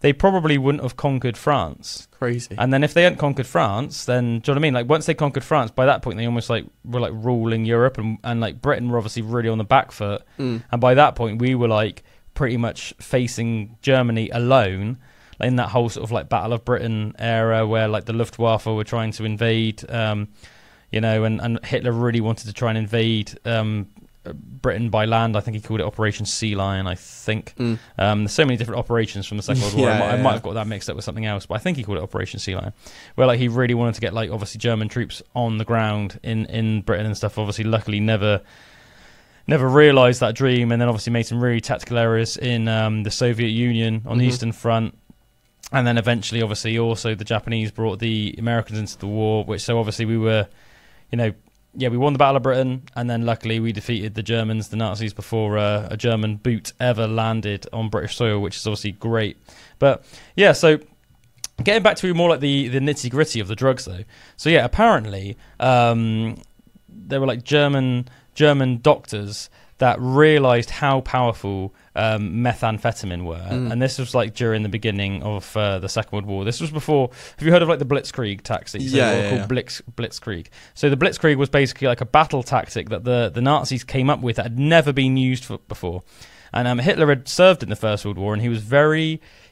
they probably wouldn't have conquered France. Crazy. And then if they hadn't conquered France, then do you know what I mean? Like once they conquered France, by that point they almost like were like ruling Europe, and like Britain were obviously really on the back foot. And by that point we were like pretty much facing Germany alone in that whole sort of like Battle of Britain era, where like the Luftwaffe were trying to invade, and Hitler really wanted to try and invade Britain by land. I think he called it Operation Sea Lion, I think. There's so many different operations from the Second World War. I might have got that mixed up with something else, but I think he called it Operation Sea Lion, where like he really wanted to get like obviously German troops on the ground in Britain and stuff. Obviously, luckily never realised that dream, and then obviously made some really tactical errors in the Soviet Union on the Eastern Front. And then eventually, obviously, also the Japanese brought the Americans into the war, which so obviously we were, we won the Battle of Britain, and then luckily we defeated the Germans, the Nazis, before a German boot ever landed on British soil, which is obviously great. But yeah, so getting back to more like the nitty gritty of the drugs, though. So yeah, apparently there were like German doctors that realised how powerful methamphetamine were, and this was like during the beginning of the Second World War. This was before. Have you heard of like the Blitzkrieg tactics? Called Blitzkrieg. So the Blitzkrieg was basically like a battle tactic that the Nazis came up with that had never been used before. And Hitler had served in the First World War, and he was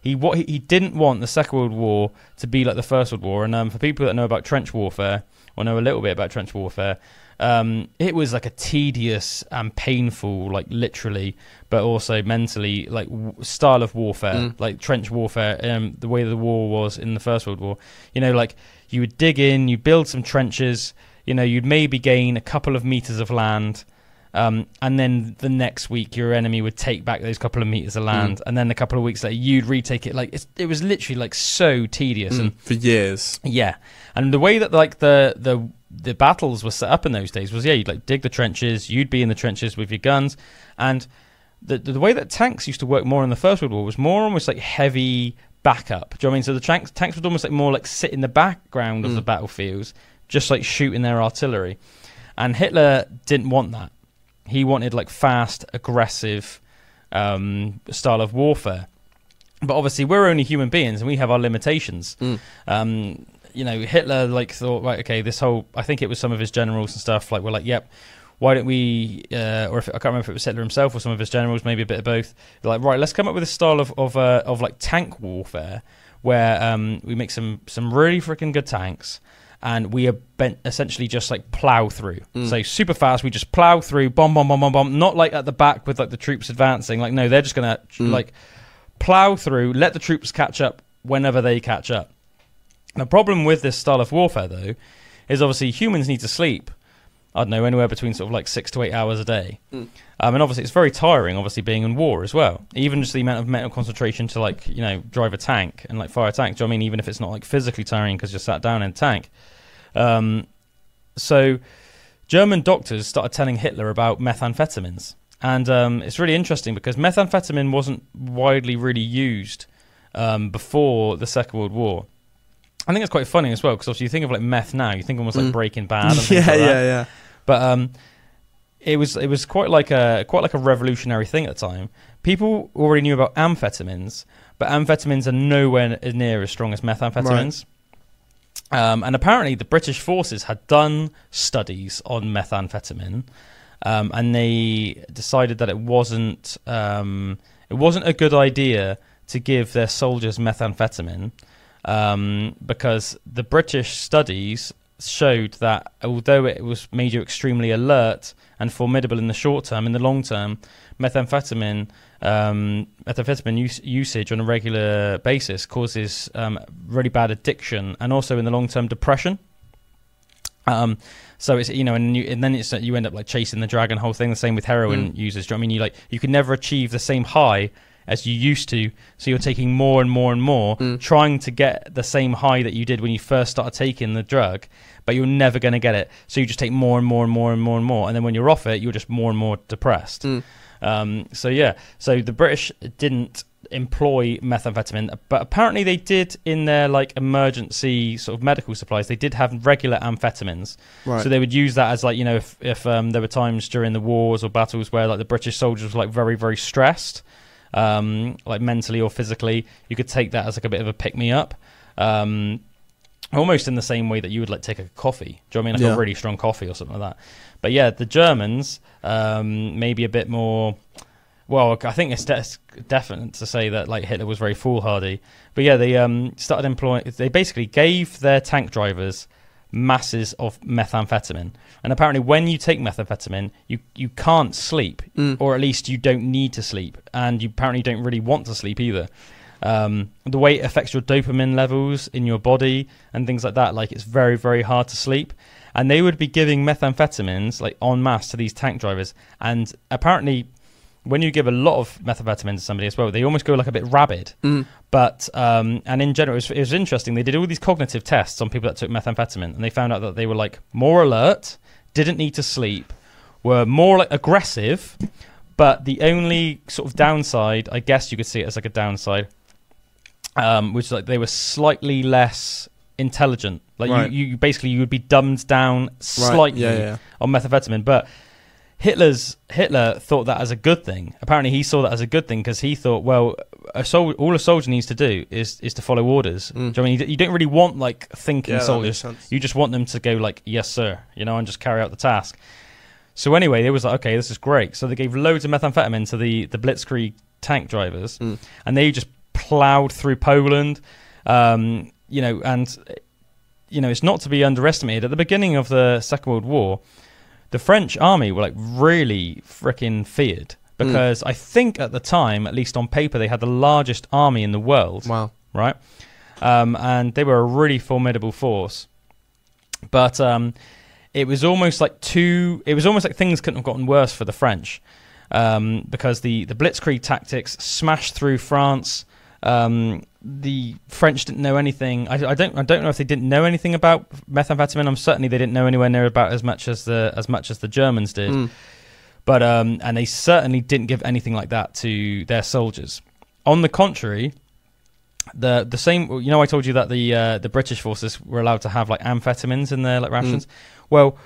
he didn't want the Second World War to be like the First World War. And for people that know about trench warfare, or know a little bit about trench warfare, it was like a tedious and painful, like literally, but also mentally, like style of warfare, like trench warfare. The way the war was in the First World War, like you would dig in, you build some trenches, you'd maybe gain a couple of meters of land, and then the next week your enemy would take back those couple of meters of land, and then a couple of weeks later you'd retake it. Like it was literally like so tedious and for years. Yeah, and the way that like the battles were set up in those days was, you'd like dig the trenches, you'd be in the trenches with your guns, and the way that tanks used to work more in the First World War was more almost like heavy backup. Do you know what I mean? So the tanks would almost like more like sit in the background of the battlefields, just like shooting their artillery. And Hitler didn't want that. He wanted like fast, aggressive style of warfare. But obviously we're only human beings and we have our limitations. Hitler like thought, right, okay, this whole, I think it was some of his generals and stuff, like were like, yep, why don't we, or if I can't remember if it was Hitler himself or some of his generals, maybe a bit of both. They're like, right, let's come up with a style of like tank warfare where we make some really freaking good tanks, and we essentially just like plow through. So super fast, we just plow through, bomb, not like at the back with like the troops advancing. Like, no, they're just gonna like plow through, let the troops catch up whenever they catch up. The problem with this style of warfare, though, is obviously humans need to sleep, I don't know, anywhere between sort of like 6 to 8 hours a day. And obviously it's very tiring, obviously, being in war as well. Even just the amount of mental concentration to, like, you know, drive a tank and like fire a tank. Do you know what I mean? Even if it's not like physically tiring because you're sat down in a tank. So German doctors started telling Hitler about methamphetamines. And it's really interesting because methamphetamine wasn't widely really used before the Second World War. I think it's quite funny as well, because obviously you think of like meth now, you think almost like Breaking Bad and things like that. Yeah. But it was quite like a revolutionary thing at the time. People already knew about amphetamines, but amphetamines are nowhere near as strong as methamphetamines. Right. And apparently the British forces had done studies on methamphetamine, and they decided that it wasn't a good idea to give their soldiers methamphetamine. Because the British studies showed that although it was made you extremely alert and formidable in the short term, in the long term, methamphetamine usage on a regular basis causes really bad addiction and also in the long term depression. So it's, you know, and then you end up like chasing the dragon whole thing. The same with heroin users. Do you know what I mean? You can never achieve the same high as you used to, so you're taking more and more and more, trying to get the same high that you did when you first started taking the drug, but you're never going to get it. So you just take more and more and more and more and more, and then when you're off it, you're just more and more depressed. So the British didn't employ methamphetamine, but apparently they did in their like emergency sort of medical supplies. They did have regular amphetamines, so they would use that as like, you know, if there were times during the wars or battles where like the British soldiers were like very, very stressed. Like mentally or physically, you could take that as like a bit of a pick-me-up, almost in the same way that you would like take a coffee. Do you know what I mean? Like a really strong coffee or something like that. But yeah, the Germans, maybe a bit more. Well, I think it's definite to say that like Hitler was very foolhardy. But yeah, they started employing. They basically gave their tank drivers masses of methamphetamine, and apparently when you take methamphetamine you can't sleep, or at least you don't need to sleep, and you apparently don't really want to sleep either. The way it affects your dopamine levels in your body and things like that, like it's very, very hard to sleep. And they would be giving methamphetamines like en masse to these tank drivers, and apparently when you give a lot of methamphetamine to somebody as well, they almost go like a bit rabid. But and in general, it was interesting. They did all these cognitive tests on people that took methamphetamine, and they found out that they were like more alert, didn't need to sleep, were more like aggressive. But the only sort of downside, I guess you could see it as like a downside, which is like they were slightly less intelligent. Like you basically you would be dumbed down slightly on methamphetamine, but Hitler thought that as a good thing. Apparently, he saw that as a good thing because he thought, well, all a soldier needs to do is to follow orders. Do you know what I mean? You don't really want like thinking soldiers. You just want them to go like, yes, sir, you know, and just carry out the task. So anyway, they was like, okay, this is great. So they gave loads of methamphetamine to the Blitzkrieg tank drivers, and they just plowed through Poland. You know, and you know, it's not to be underestimated. At the beginning of the Second World War, the French army were like really freaking feared because I think at the time, at least on paper, they had the largest army in the world. Wow. Right? And they were a really formidable force. But it was almost like things couldn't have gotten worse for the French because the Blitzkrieg tactics smashed through France. The French didn't know anything. I don't know if they didn't know anything about methamphetamine. Certainly they didn't know anywhere near about as much as the Germans did. But and they certainly didn't give anything like that to their soldiers. On the contrary, the same. You know, I told you that the British forces were allowed to have like amphetamines in their like rations. Well,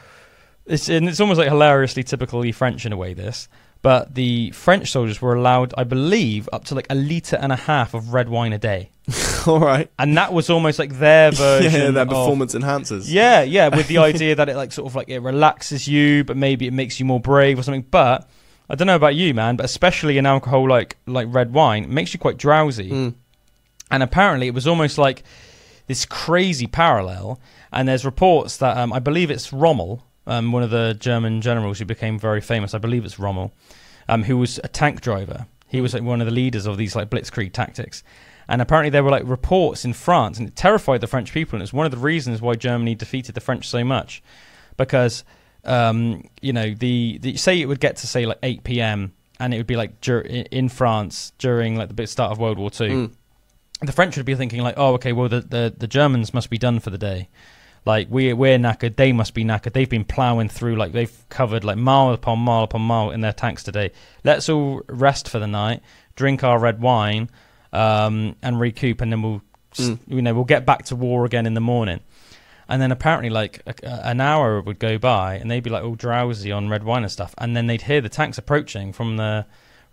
it's almost like hilariously typically French in a way. This, But the French soldiers were allowed, I believe, up to like 1.5 litres of red wine a day. All right. And that was almost like their version. Their performance enhancers. Yeah, with the idea that it like sort of like it relaxes you, but maybe it makes you more brave or something. But I don't know about you, man, but especially in alcohol like red wine, it makes you quite drowsy. And apparently it was almost like this crazy parallel. And there's reports that I believe it's Rommel, one of the German generals who became very famous. I believe it's Rommel, who was a tank driver. He was like one of the leaders of these like blitzkrieg tactics. And apparently there were like reports in France, and it terrified the French people. And it's one of the reasons why Germany defeated the French so much, because you know, the say it would get to say like 8 p.m. and it would be like in France during like the start of World War II. The French would be thinking like, oh, okay, well the Germans must be done for the day. Like we're knackered, they must be knackered. They've been ploughing through, like they've covered like mile upon mile upon mile in their tanks today. Let's all rest for the night, drink our red wine, and recoup, and then we'll get back to war again in the morning. And then apparently like an hour would go by, and they'd be like all drowsy on red wine and stuff, and then they'd hear the tanks approaching from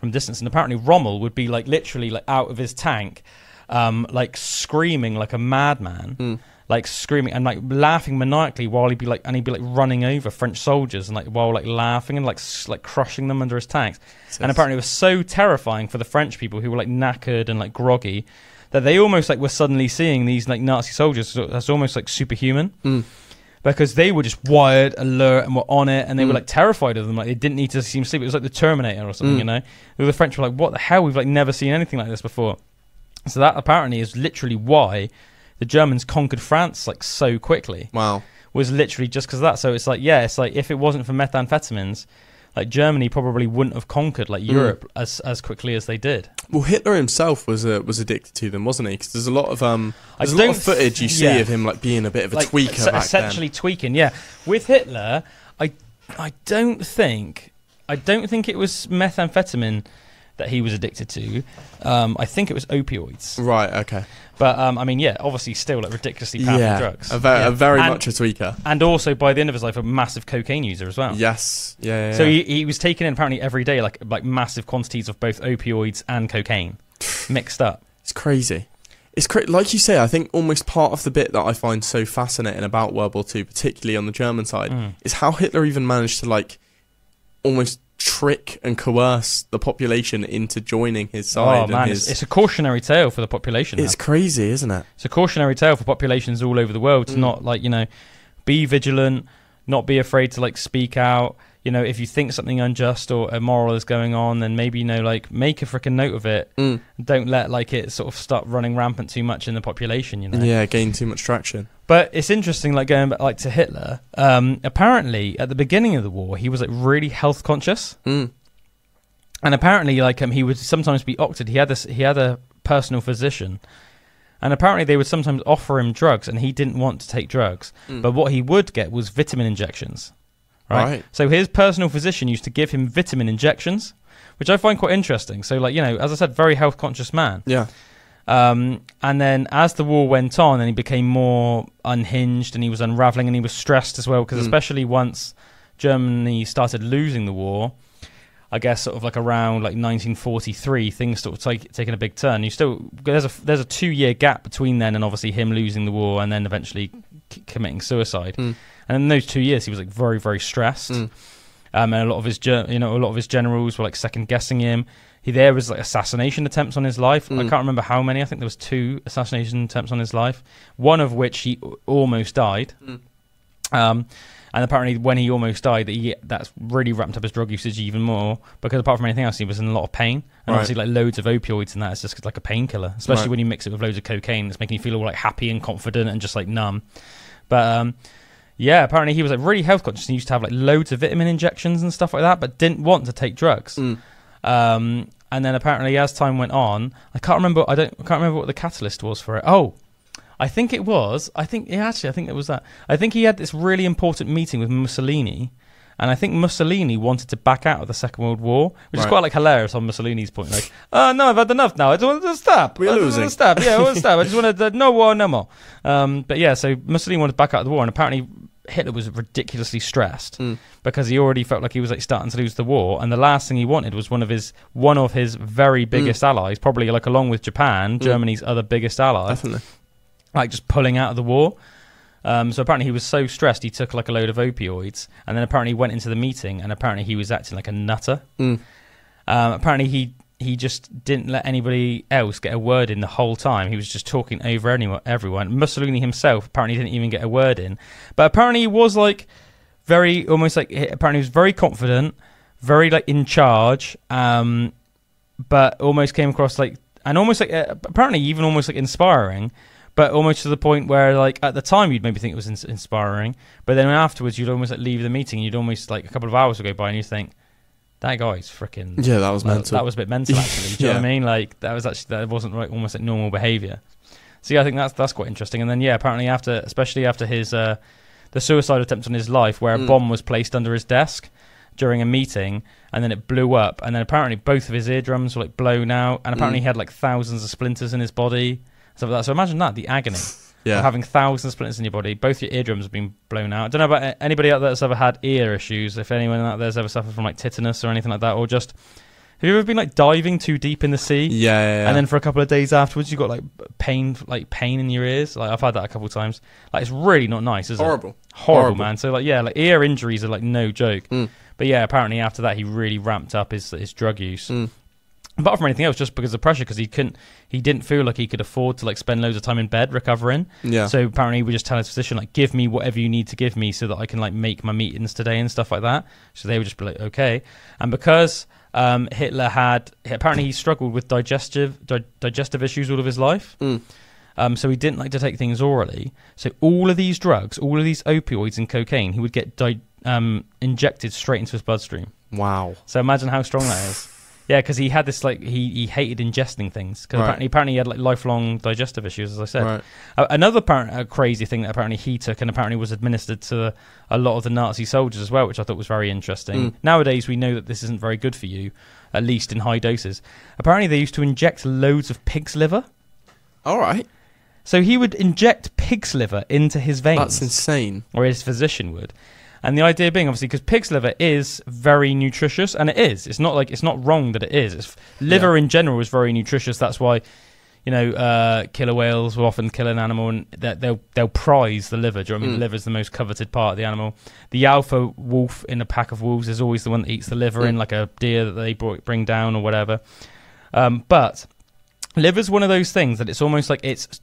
distance, and apparently Rommel would be like literally like out of his tank, like screaming like a madman. Like screaming and like laughing maniacally while he'd be like running over French soldiers and like while like laughing and like crushing them under his tanks. And apparently it was so terrifying for the French people who were like knackered and like groggy that they almost like were suddenly seeing these like Nazi soldiers as almost like superhuman, because they were just wired, alert, and were on it, and they were like terrified of them. Like they didn't need to seem sleep. It was like the Terminator or something, you know. The French were like, "What the hell? We've like never seen anything like this before." So that apparently is literally why the Germans conquered France like so quickly. Wow. Was literally just because of that. So it's like, yeah, it's like if it wasn't for methamphetamines, like Germany probably wouldn't have conquered like Europe as quickly as they did. Well, Hitler himself was addicted to them, wasn't he? Because there's a lot of footage you see of him like being a bit of a like, tweaker back essentially then. Tweaking, yeah. With Hitler, I don't think it was methamphetamine that he was addicted to. I think it was opioids. Right. Okay. But I mean, yeah, obviously still like ridiculously powerful drugs. A very much a tweaker. And also by the end of his life, a massive cocaine user as well. Yes. Yeah. So he was taking in apparently every day like massive quantities of both opioids and cocaine mixed up. It's crazy. It's like you say, I think almost part of the bit that I find so fascinating about World War II, particularly on the German side, is how Hitler even managed to like almost trick and coerce the population into joining his side. Oh man, it's a cautionary tale for the population. It's crazy, isn't it? It's a cautionary tale for populations all over the world to not like, you know, be vigilant, not be afraid to like speak out. You know, if you think something unjust or immoral is going on, then maybe, you know, like make a freaking note of it. Don't let like it sort of start running rampant too much in the population, you know. Yeah, gain too much traction. But it's interesting, like going back like to Hitler. Apparently, at the beginning of the war, he was like really health conscious, and apparently, like he would sometimes be octaed. He had a personal physician, and apparently they would sometimes offer him drugs, and he didn't want to take drugs. But what he would get was vitamin injections. Right. So his personal physician used to give him vitamin injections, which I find quite interesting. So, like, you know, as I said, very health conscious man. Yeah. And then as the war went on and he became more unhinged and he was unraveling and he was stressed as well, because especially once Germany started losing the war, I guess sort of like around like 1943, things sort of taking a big turn. There's a 2-year gap between then and obviously him losing the war and then eventually committing suicide. And in those 2 years, he was like very, very stressed. And a lot of his generals were like second guessing him. There was like assassination attempts on his life. I can't remember how many. I think there was 2 assassination attempts on his life. One of which he almost died. And apparently, when he almost died, that's really ramped up his drug usage even more. Because apart from anything else, he was in a lot of pain. And obviously, like loads of opioids and that is just like a painkiller. Especially when you mix it with loads of cocaine, it's making you feel all like happy and confident and just like numb. But yeah, apparently he was like really health conscious. He used to have like loads of vitamin injections and stuff like that, but didn't want to take drugs. And then apparently, as time went on, I can't remember what the catalyst was for it. Oh, I think it was. I think it was that. I think he had this really important meeting with Mussolini, and I think Mussolini wanted to back out of the Second World War, which is quite like hilarious on Mussolini's point. Like, oh no, I've had enough now. I just want to stop. We're losing. I want to stop. I just want to no war, no more. But yeah, so Mussolini wanted to back out of the war, and apparently Hitler was ridiculously stressed because he already felt like he was like starting to lose the war, and the last thing he wanted was one of his very biggest allies, probably like along with Japan, Germany's other biggest ally, Definitely. like just pulling out of the war. So apparently he was so stressed he took like a load of opioids, and then apparently went into the meeting, and apparently he was acting like a nutter. Apparently he just didn't let anybody else get a word in the whole time. He was just talking over everyone. Mussolini himself apparently didn't even get a word in. But apparently he was like apparently he was very confident, very like in charge, but almost came across like, and almost like, apparently even almost like inspiring, but almost to the point where like at the time you'd maybe think it was inspiring, but then afterwards you'd almost like leave the meeting, you'd almost like a couple of hours would go by and you think, that guy's freaking... Yeah, that was mental. That was a bit mental, actually. Do you know what I mean? Like, that wasn't like almost like normal behaviour. So yeah, I think that's quite interesting. And then, yeah, apparently especially after his, the suicide attempt on his life, where a bomb was placed under his desk during a meeting, and then it blew up, and then apparently both of his eardrums were like blown out, and apparently he had like thousands of splinters in his body, stuff like that. So imagine that, the agony. Yeah. Of having thousands of splinters in your body, both your eardrums have been blown out. I don't know about anybody out there that's ever had ear issues, if anyone out there's ever suffered from like tetanus or anything like that, or just, have you ever been like diving too deep in the sea? Yeah. And then for a couple of days afterwards, you got like pain in your ears. Like I've had that a couple of times. Like it's really not nice, is Horrible. it? Horrible, man. So like, yeah, like ear injuries are like no joke. But yeah, apparently after that, he really ramped up his drug use. Apart from anything else, just because of pressure, because he didn't feel like he could afford to like spend loads of time in bed recovering. Yeah. So apparently he would just tell his physician, like, give me whatever you need to give me so that I can like make my meetings today and stuff like that. So they would just be like, okay. And because Hitler apparently he struggled with digestive issues all of his life. So he didn't like to take things orally. So all of these drugs, all of these opioids and cocaine, he would get injected straight into his bloodstream. Wow. So imagine how strong that is. Yeah, because he had this like he hated ingesting things because apparently he had like lifelong digestive issues, as I said. Right. Another crazy thing that apparently he took and apparently was administered to a lot of the Nazi soldiers as well, which I thought was very interesting. Nowadays we know that this isn't very good for you, at least in high doses. Apparently they used to inject loads of pig's liver. All right. So he would inject pig's liver into his veins. That's insane. Or his physician would. And the idea being, obviously, because pig's liver is very nutritious, and it is. It's not wrong that it is. Liver in general is very nutritious. That's why, killer whales will often kill an animal, and they'll prize the liver. Do you know what I mean? The liver is the most coveted part of the animal. The alpha wolf in a pack of wolves is always the one that eats the liver in like a deer that they bring down or whatever. But liver's one of those things that it's almost like it's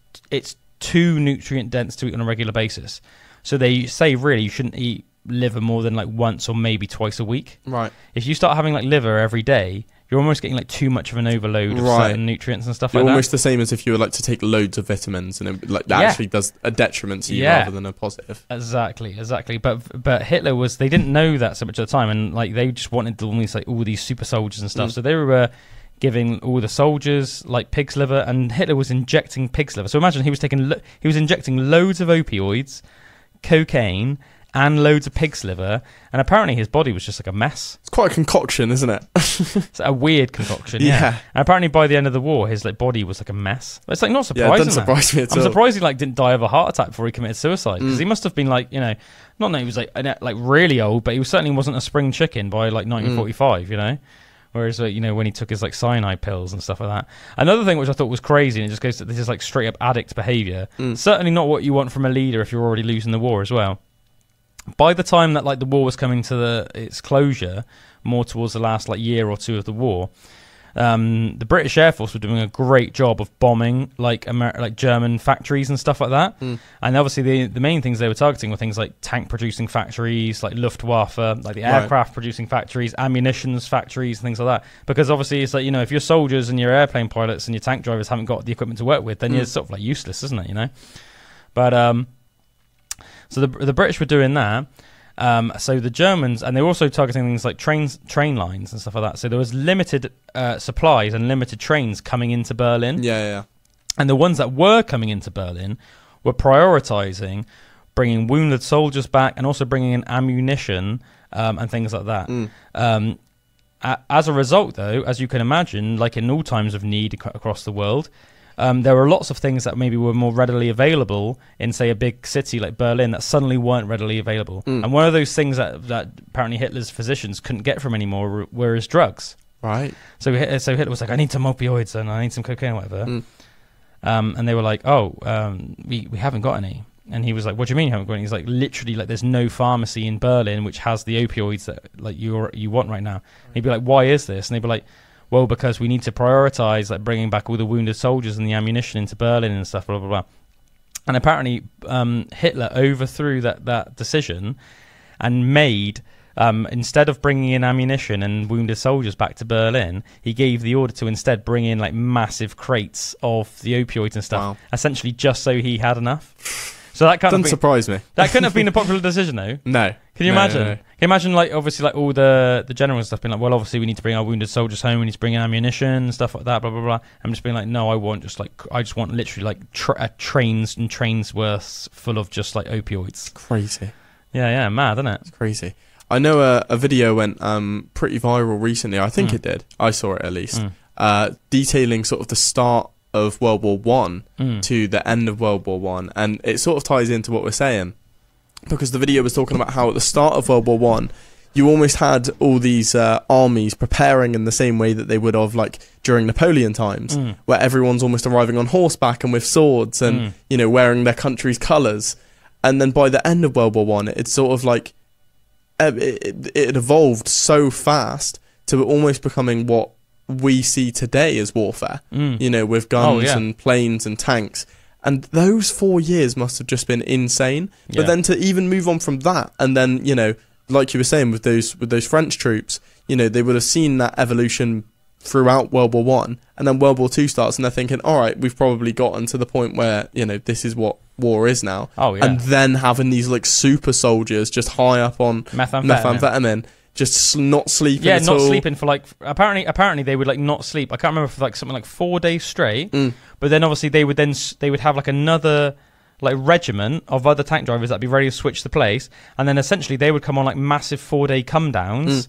too nutrient dense to eat on a regular basis. So they say really you shouldn't eat liver more than like once or maybe twice a week. Right. If you start having like liver every day, you're almost getting like too much of an overload of certain nutrients and stuff like that. Almost the same as if you were like to take loads of vitamins, and it, like that actually does a detriment to you rather than a positive. Exactly. But Hitler they didn't know that so much at the time, and like they just wanted almost like all these super soldiers and stuff. So they were giving all the soldiers like pig's liver, and Hitler was injecting pig's liver. So imagine he was injecting loads of opioids, cocaine, and loads of pig's liver, and apparently his body was just like a mess. It's quite a concoction, isn't it? It's a weird concoction, yeah. And apparently by the end of the war, his like body was like a mess. But it's like not surprising. Yeah, it doesn't surprise me at all. I'm surprised he like didn't die of a heart attack before he committed suicide, because he must have been like, not that he was like really old, but he certainly wasn't a spring chicken by like 1945, Whereas, when he took his like cyanide pills and stuff like that. Another thing which I thought was crazy, and it just goes to this is like straight up addict behaviour. Certainly not what you want from a leader if you're already losing the war as well. By the time that like the war was coming to its closure, more towards the last like year or two of the war, the British Air Force were doing a great job of bombing like German factories and stuff like that. And obviously the main things they were targeting were things like tank producing factories, like Luftwaffe, like the aircraft producing factories, ammunitions factories, and things like that. Because obviously it's like, if your soldiers and your airplane pilots and your tank drivers haven't got the equipment to work with, then you're sort of like useless, isn't it? But so the British were doing that. So the Germans, and they were also targeting things like train lines and stuff like that. So there was limited supplies and limited trains coming into Berlin. Yeah. And the ones that were coming into Berlin were prioritizing bringing wounded soldiers back and also bringing in ammunition and things like that. As a result, though, as you can imagine, like in all times of need across the world, there were lots of things that maybe were more readily available in, say, a big city like Berlin that suddenly weren't readily available. And one of those things that apparently Hitler's physicians couldn't get from anymore were his drugs. Right. So Hitler was like, I need some opioids and I need some cocaine or whatever. And they were like, we haven't got any. And he was like, what do you mean you haven't got any? He's like, literally, like, there's no pharmacy in Berlin which has the opioids that like you want right now. And he'd be like, why is this? And they'd be like, well, because we need to prioritize like bringing back all the wounded soldiers and the ammunition into Berlin and stuff, blah, blah, blah. And apparently Hitler overthrew that decision and made... instead of bringing in ammunition and wounded soldiers back to Berlin, he gave the order to instead bring in like massive crates of the opioids and stuff, essentially just so he had enough. So that doesn't surprise me. That couldn't have been a popular decision, though. No. Can you imagine? No. Can you imagine, like, obviously, like all the generals and stuff being like, well, obviously we need to bring our wounded soldiers home, we need to bring in ammunition and stuff like that, blah blah blah. I'm just being like, no, I just want literally like trains and trains worth full of just like opioids. Crazy. Yeah, mad, isn't it? It's crazy. I know a video went pretty viral recently. I think it did. I saw it at least. Detailing sort of the start of World War One to the end of World War One, and it sort of ties into what we're saying, because the video was talking about how at the start of World War One, you almost had all these armies preparing in the same way that they would have like during Napoleon times, where everyone's almost arriving on horseback and with swords and wearing their country's colours. And then by the end of World War One, it's sort of like it evolved so fast to almost becoming what we see today as warfare, with guns and planes and tanks. And those 4 years must have just been insane. But then to even move on from that, and then, like you were saying with those French troops, they would have seen that evolution throughout World War One, and then World War Two starts, and they're thinking, all right, we've probably gotten to the point where, this is what war is now. And then having these like super soldiers just high up on methamphetamine. Just not sleeping at all. Yeah, not sleeping for like... Apparently they would like not sleep. I can't remember, for like something like 4 days straight. But then obviously they would have like another like regiment of other tank drivers that'd be ready to switch the place. And then essentially they would come on like massive 4-day come downs.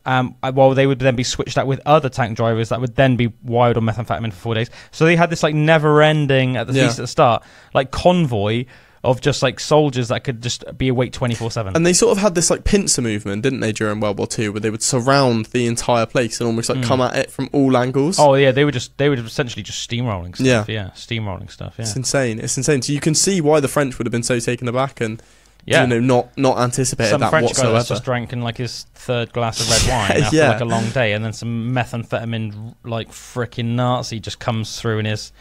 While they would then be switched out with other tank drivers that would then be wired on methamphetamine for 4 days. So they had this like never ending, at least at the start, like convoy of just like soldiers that could just be awake 24/7. And they sort of had this like pincer movement, didn't they, during World War II, where they would surround the entire place and almost like come at it from all angles. Oh yeah, they would essentially just steamrolling stuff. Yeah, steamrolling stuff. Yeah, it's insane. So you can see why the French would have been so taken aback and not anticipated some that French whatsoever. Guy that's just drank in like his third glass of red wine after like a long day, and then some methamphetamine like freaking Nazi just comes through in his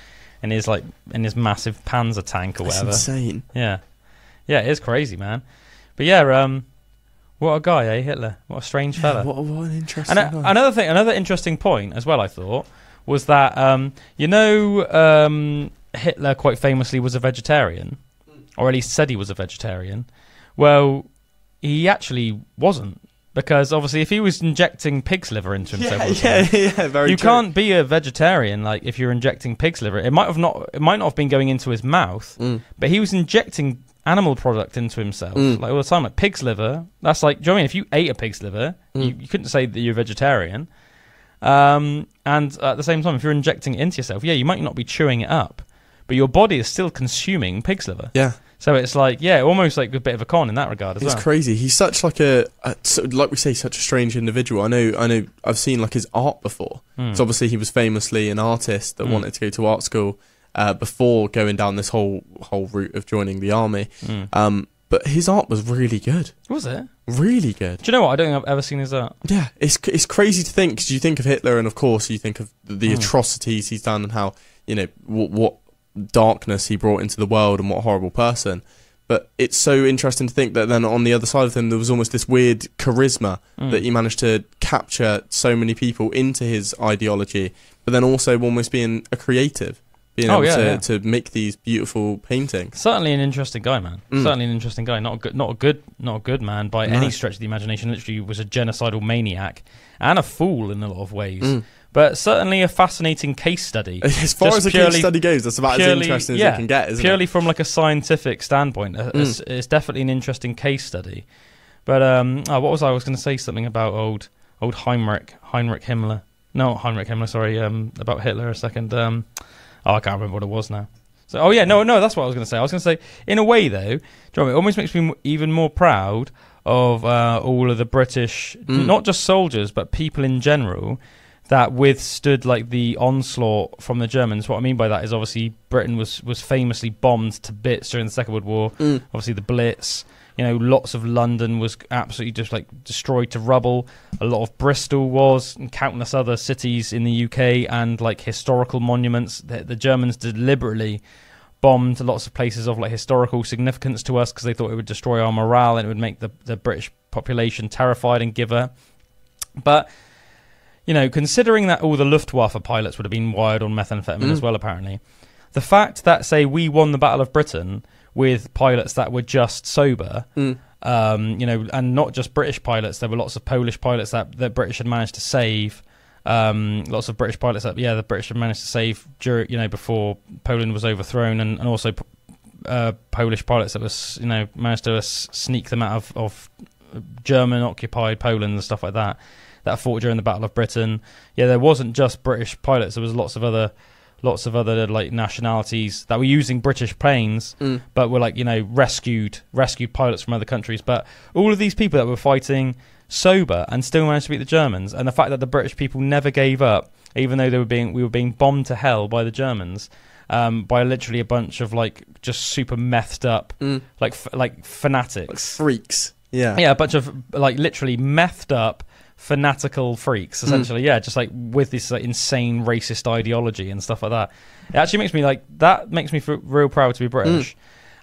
massive Panzer tank or whatever. That's insane. Yeah, it is crazy, man. But yeah, what a guy, eh, Hitler? What a strange fella. What an interesting guy. Another interesting point as well, I thought, was that Hitler quite famously was a vegetarian, or at least said he was a vegetarian. Well, he actually wasn't. Because obviously, if he was injecting pig's liver into himself, very you true. can't be a vegetarian. Like if you're injecting pig's liver, it might not have been going into his mouth, but he was injecting animal product into himself like all the time, like pig's liver. That's like, do you know what I mean? If you ate a pig's liver, you couldn't say that you're a vegetarian. And at the same time, if you're injecting it into yourself, you might not be chewing it up, but your body is still consuming pig's liver. Yeah. So it's like, almost like a bit of a con in that regard as well. It's crazy. He's such like like we say, such a strange individual. I know. I've seen like his art before. So obviously he was famously an artist that wanted to go to art school before going down this whole route of joining the army. But his art was really good. Was it? Really good. Do you know what? I don't think I've ever seen his art. Yeah, it's crazy to think, because you think of Hitler and of course you think of the atrocities he's done and how, what darkness he brought into the world and what a horrible person. But it's so interesting to think that then on the other side of him there was almost this weird charisma that he managed to capture so many people into his ideology, but then also almost being a creative, being able to make these beautiful paintings. Certainly an interesting guy, man. Certainly an interesting guy. Not a good man by any stretch of the imagination. Literally was a genocidal maniac and a fool in a lot of ways. But certainly a fascinating case study. As far as a case study goes, that's about as interesting as it can get, isn't it? Purely from like a scientific standpoint, it's definitely an interesting case study. But what was I was going to say something about old Heinrich Himmler. No, Heinrich Himmler. Sorry, about Hitler a second. Oh, I can't remember what it was now. So, oh yeah, no, that's what I was going to say. I was going to say, in a way though, do you know what, it almost makes me even more proud of all of the British, not just soldiers, but people in general, that withstood like the onslaught from the Germans. What I mean by that is obviously Britain was famously bombed to bits during the Second World War. Obviously the Blitz. You know, lots of London was absolutely just like destroyed to rubble. A lot of Bristol was, and countless other cities in the UK, and like historical monuments. The Germans deliberately bombed lots of places of like historical significance to us because they thought it would destroy our morale and it would make the British population terrified and give up. But you know, considering that all the Luftwaffe pilots would have been wired on methamphetamine as well, apparently, the fact that, say, we won the Battle of Britain with pilots that were just sober, you know, and not just British pilots, there were lots of Polish pilots that the British had managed to save, lots of British pilots that, the British had managed to save, during, you know, before Poland was overthrown, and also Polish pilots that was, you know, managed to sneak them out of German-occupied Poland and stuff like that. That fought during the Battle of Britain. Yeah, there wasn't just British pilots. There was lots of other like nationalities that were using British planes, but were like, you know, rescued pilots from other countries. But all of these people that were fighting sober and still managed to beat the Germans, and the fact that the British people never gave up, even though we were being bombed to hell by the Germans, by literally a bunch of like just super methed up like fanatics, like freaks. Yeah, a bunch of like literally methed up fanatical freaks, essentially. Just like with this like insane racist ideology and stuff like that. It actually makes me feel real proud to be British.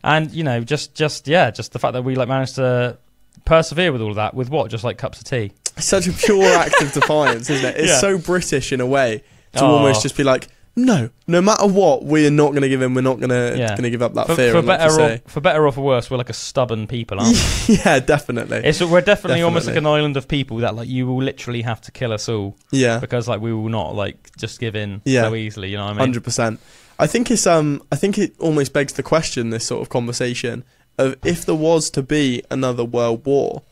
And you know, just the fact that we like managed to persevere with all of that with just like cups of tea. It's such a pure act of defiance, isn't it? It's so British in a way to almost just be like, no matter what, we are not going to give in. We're not going to give up that fear. For better or for worse, we're like a stubborn people, aren't we? Yeah, definitely. We're definitely almost like an island of people that like you will literally have to kill us all. Yeah, because like we will not like just give in so easily. You know what I mean? 100%. I think it's I think it almost begs the question, this sort of conversation of if there was to be another world war,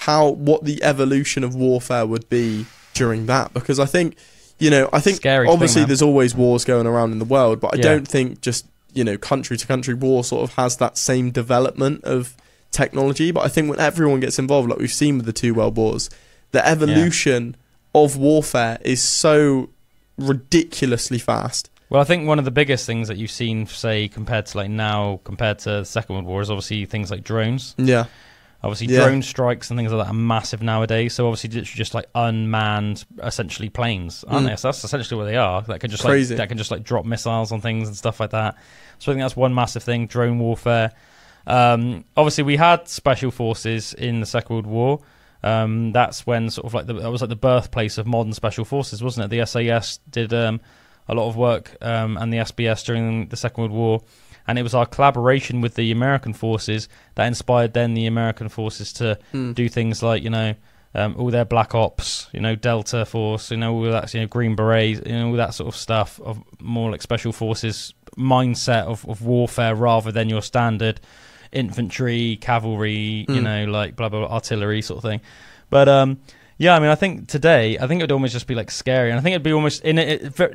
what the evolution of warfare would be during that. Because I think, you know, obviously there's always wars going around in the world, but I don't think just, you know, country to country war sort of has that same development of technology. But I think when everyone gets involved, like we've seen with the two world wars, the evolution of warfare is so ridiculously fast. Well, I think one of the biggest things that you've seen, say, compared to the Second World War, is obviously things like drones. Yeah. Obviously, drone strikes and things like that are massive nowadays. So obviously, just like unmanned, essentially planes, aren't they? So that's essentially what they are. That can just drop missiles on things and stuff like that. So I think that's one massive thing: drone warfare. Obviously, we had special forces in the Second World War. That's when sort of like that was like the birthplace of modern special forces, wasn't it? The SAS did a lot of work, and the SBS during the Second World War. And it was our collaboration with the American forces that inspired then the American forces to do things like, you know, all their Black Ops, you know, Delta Force, you know, all that, you know, Green Berets, you know, all that sort of stuff, of more like special forces mindset of warfare rather than your standard infantry, cavalry, you know, like blah, blah, blah, artillery sort of thing. But, yeah, I mean, I think today, it would almost just be like scary, and I think it'd be almost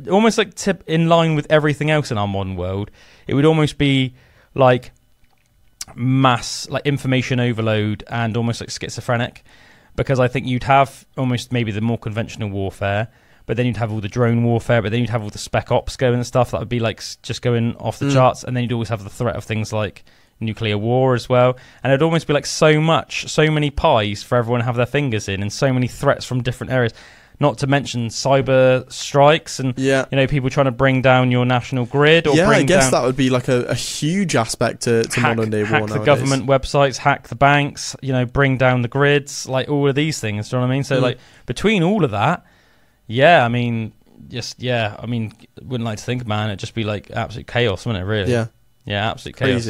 almost like in line with everything else in our modern world. It would almost be like mass, like information overload, and almost like schizophrenic, because I think you'd have almost maybe the more conventional warfare, but then you'd have all the drone warfare, but then you'd have all the spec ops going and stuff that would be like just going off the charts, and then you'd always have the threat of things like nuclear war as well, and it'd almost be like so many pies for everyone to have their fingers in, and so many threats from different areas, not to mention cyber strikes and you know, people trying to bring down your national grid, or I guess that would be like a huge aspect to modern day war nowadays. Hack the government websites, hack the banks, you know, bring down the grids, like all of these things, do you know what I mean? So like between all of that, I mean, wouldn't like to think, man, it'd just be like absolute chaos, wouldn't it, really? Absolute chaos.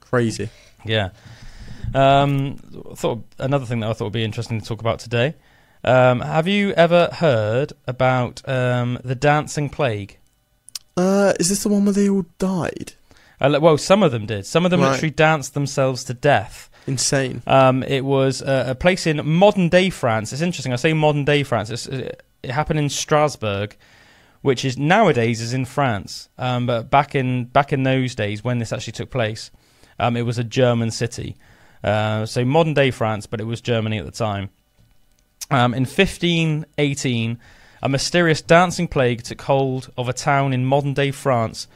Crazy. Yeah. Thought another thing that I thought would be interesting to talk about today. Have you ever heard about the dancing plague? Is this the one where they all died? Well, some of them did. Some of them literally danced themselves to death. Insane. It was a place in modern day France. It's interesting. I say modern day France. It happened in Strasbourg, which is nowadays is in France. But back in those days when this actually took place, it was a German city. So modern day France, but it was Germany at the time. In 1518, a mysterious dancing plague took hold of a town in modern day France,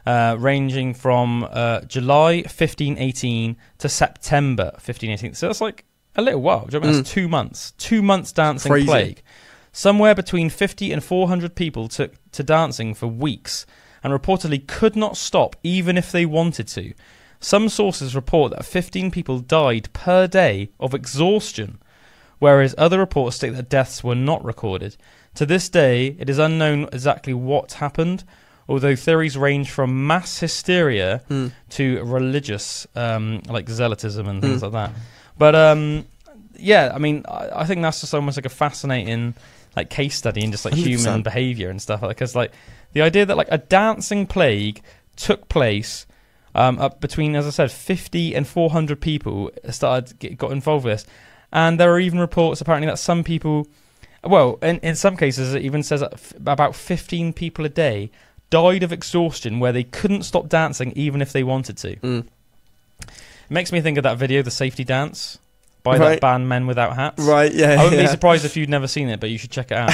ranging from July 1518 to September 1518. So that's like a little while. Do you know what I mean? That's 2 months. 2 months dancing Crazy. plague. Somewhere between 50 and 400 people took to dancing for weeks and reportedly could not stop even if they wanted to. Some sources report that 15 people died per day of exhaustion, whereas other reports state that deaths were not recorded. To this day, it is unknown exactly what happened, although theories range from mass hysteria to religious, like zealotism and things like that. But yeah, I mean, I think that's just almost like a fascinating like case study in just like 100%. Human behavior and stuff, because like the idea that like a dancing plague took place up between, as I said, 50 and 400 people got involved with this, and there are even reports apparently that some people, well, in some cases it even says that about 15 people a day died of exhaustion where they couldn't stop dancing even if they wanted to. It makes me think of that video, The Safety Dance, by that band Men Without Hats. Right, yeah. I wouldn't be surprised if you'd never seen it, but you should check it out.